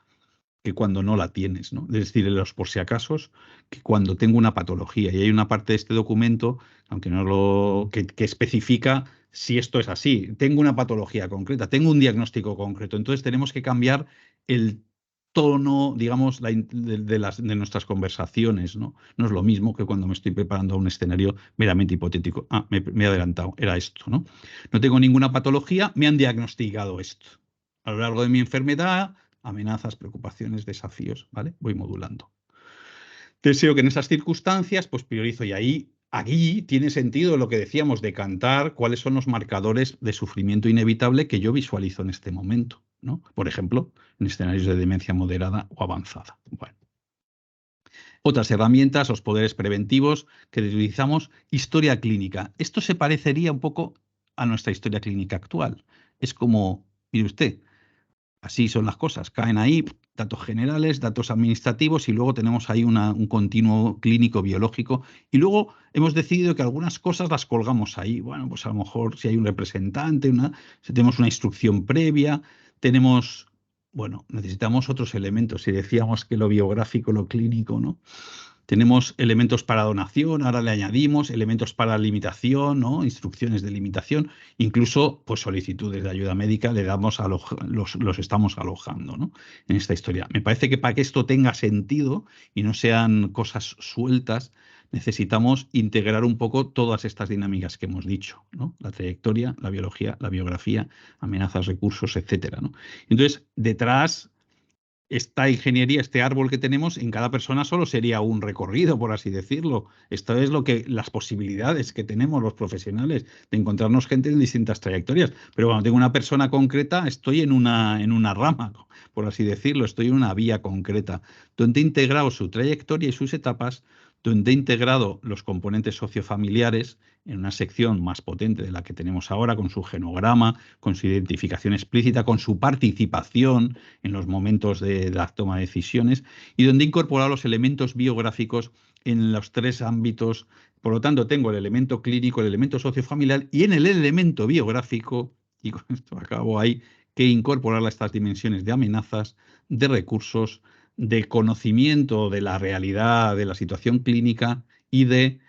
que cuando no la tienes, ¿no? Es decir, en los por si acasos, que cuando tengo una patología. Y hay una parte de este documento, aunque no que especifica si esto es así. Tengo una patología concreta, tengo un diagnóstico concreto. Entonces tenemos que cambiar el tono, digamos, de nuestras conversaciones, ¿no? No es lo mismo que cuando me estoy preparando a un escenario meramente hipotético. Ah, me he adelantado, era esto, ¿no? No tengo ninguna patología, me han diagnosticado esto. A lo largo de mi enfermedad, amenazas, preocupaciones, desafíos, ¿vale? Voy modulando. Deseo que en esas circunstancias, pues priorizo y aquí tiene sentido lo que decíamos de cantar cuáles son los marcadores de sufrimiento inevitable que yo visualizo en este momento, ¿no? Por ejemplo, en escenarios de demencia moderada o avanzada. Bueno. Otras herramientas, los poderes preventivos que utilizamos, historia clínica. Esto se parecería un poco a nuestra historia clínica actual. Es como, mire usted, así son las cosas. Caen ahí datos generales, datos administrativos y luego tenemos ahí un continuo clínico biológico. Y luego hemos decidido que algunas cosas las colgamos ahí. Bueno, pues a lo mejor si hay un representante, si tenemos una instrucción previa, tenemos, bueno, necesitamos otros elementos. Si decíamos que lo biográfico, lo clínico, ¿no? Tenemos elementos para donación, ahora le añadimos elementos para limitación, ¿no? Instrucciones de limitación, incluso pues, solicitudes de ayuda médica le damos los estamos alojando, ¿no? En esta historia. Me parece que para que esto tenga sentido y no sean cosas sueltas, necesitamos integrar un poco todas estas dinámicas que hemos dicho, ¿no? La trayectoria, la biología, la biografía, amenazas, recursos, etcétera, ¿no? Entonces, detrás esta ingeniería, este árbol que tenemos, en cada persona solo sería un recorrido, por así decirlo. Esto es las posibilidades que tenemos los profesionales de encontrarnos gente en distintas trayectorias. Pero cuando tengo una persona concreta, estoy en una rama, por así decirlo, estoy en una vía concreta, donde he integrado su trayectoria y sus etapas donde he integrado los componentes sociofamiliares en una sección más potente de la que tenemos ahora, con su genograma, con su identificación explícita, con su participación en los momentos de la toma de decisiones, y donde he incorporado los elementos biográficos en los 3 ámbitos. Por lo tanto, tengo el elemento clínico, el elemento sociofamiliar, y en el elemento biográfico, y con esto acabo, hay que incorporar estas dimensiones de amenazas, de recursos, de conocimiento de la realidad, de la situación clínica y de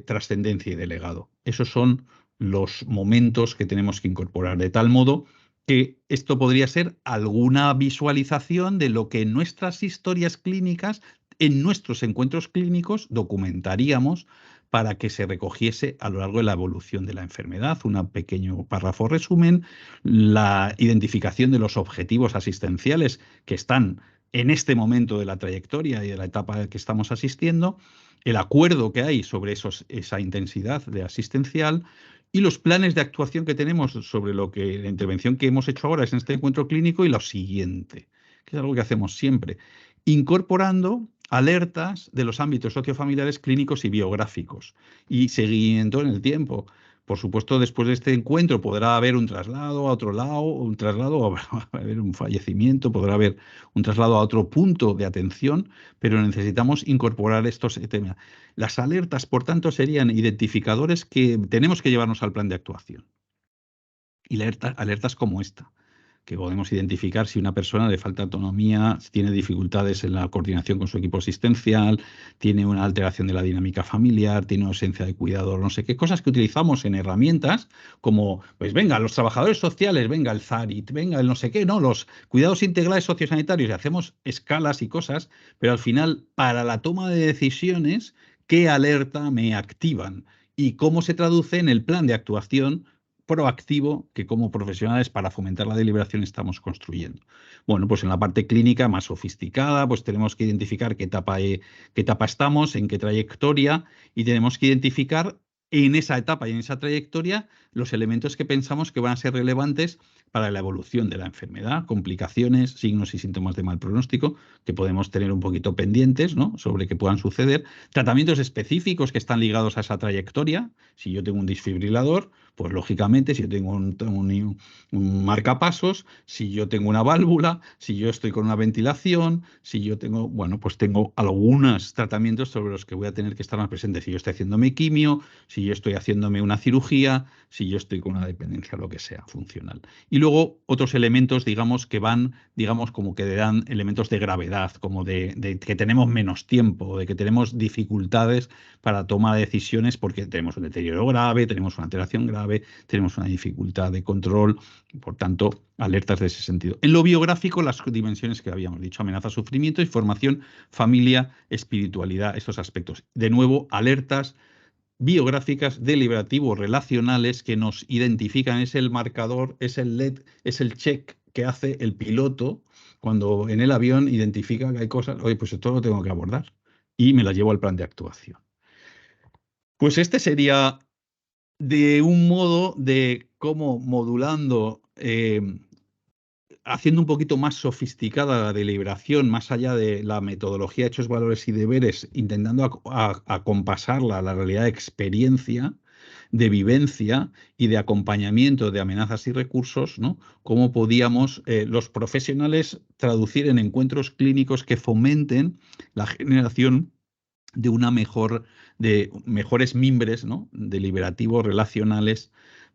trascendencia y de legado. Esos son los momentos que tenemos que incorporar, de tal modo que esto podría ser alguna visualización de lo que en nuestras historias clínicas, en nuestros encuentros clínicos, documentaríamos para que se recogiese a lo largo de la evolución de la enfermedad. Un pequeño párrafo resumen, la identificación de los objetivos asistenciales que están en este momento de la trayectoria y de la etapa a la que estamos asistiendo, el acuerdo que hay sobre esa intensidad de asistencial y los planes de actuación que tenemos sobre lo que la intervención que hemos hecho ahora es en este encuentro clínico y lo siguiente, que es algo que hacemos siempre, incorporando alertas de los ámbitos sociofamiliares, clínicos y biográficos y seguimiento en el tiempo. Por supuesto, después de este encuentro podrá haber un traslado a otro lado, un traslado, habrá haber un fallecimiento, podrá haber un traslado a otro punto de atención, pero necesitamos incorporar estos temas. Las alertas, por tanto, serían identificadores que tenemos que llevarnos al plan de actuación. Y alertas como esta, que podemos identificar si una persona le falta autonomía, si tiene dificultades en la coordinación con su equipo asistencial, tiene una alteración de la dinámica familiar, tiene ausencia de cuidado, no sé qué, cosas que utilizamos en herramientas como, pues venga, los trabajadores sociales, venga, el ZARIT, venga, el no sé qué, no, los cuidados integrales sociosanitarios, y hacemos escalas y cosas, pero al final, para la toma de decisiones, ¿qué alerta me activan? Y cómo se traduce en el plan de actuación proactivo que como profesionales para fomentar la deliberación estamos construyendo. Bueno, pues en la parte clínica más sofisticada, pues tenemos que identificar qué etapa estamos, en qué trayectoria, y tenemos que identificar en esa etapa y en esa trayectoria los elementos que pensamos que van a ser relevantes para la evolución de la enfermedad, complicaciones, signos y síntomas de mal pronóstico que podemos tener un poquito pendientes, ¿no?, sobre que puedan suceder, tratamientos específicos que están ligados a esa trayectoria. Si yo tengo un desfibrilador, pues lógicamente, si yo tengo un marcapasos, si yo tengo una válvula, si yo estoy con una ventilación, si yo tengo, bueno, pues tengo algunos tratamientos sobre los que voy a tener que estar más presente. Si yo estoy haciéndome quimio, si yo estoy haciéndome una cirugía, si yo estoy con una dependencia, lo que sea, funcional. Y luego otros elementos, digamos, que van, digamos, como que dan elementos de gravedad, como de que tenemos menos tiempo, de que tenemos dificultades para toma de decisiones porque tenemos un deterioro grave, tenemos una alteración grave, tenemos una dificultad de control, por tanto, alertas de ese sentido. En lo biográfico, las dimensiones que habíamos dicho, amenaza, sufrimiento, información, familia, espiritualidad, estos aspectos. De nuevo, alertas biográficas, deliberativos, relacionales, que nos identifican, es el marcador, es el LED, es el check que hace el piloto cuando en el avión identifica que hay cosas, oye, pues esto lo tengo que abordar y me las llevo al plan de actuación. Pues este sería de un modo de cómo modulando, haciendo un poquito más sofisticada la deliberación, más allá de la metodología hechos, valores y deberes, intentando acompasarla a la realidad de experiencia, de vivencia y de acompañamiento de amenazas y recursos, ¿no? Cómo podíamos los profesionales traducir en encuentros clínicos que fomenten la generación de mejores mimbres, ¿no?, deliberativos, relacionales,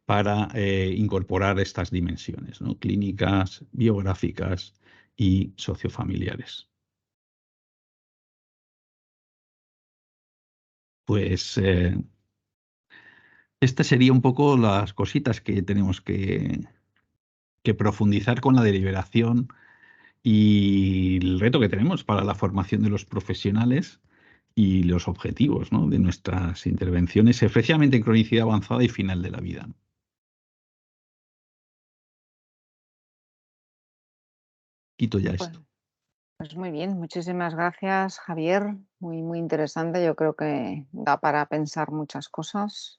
para incorporar estas dimensiones, ¿no?, clínicas, biográficas y sociofamiliares. Pues esta sería un poco las cositas que tenemos que profundizar con la deliberación y el reto que tenemos para la formación de los profesionales y los objetivos, ¿no?, de nuestras intervenciones, especialmente en cronicidad avanzada y final de la vida. Quito ya Pues, esto. pues muy bien, muchísimas gracias, Javier. Muy, muy interesante. Yo creo que da para pensar muchas cosas.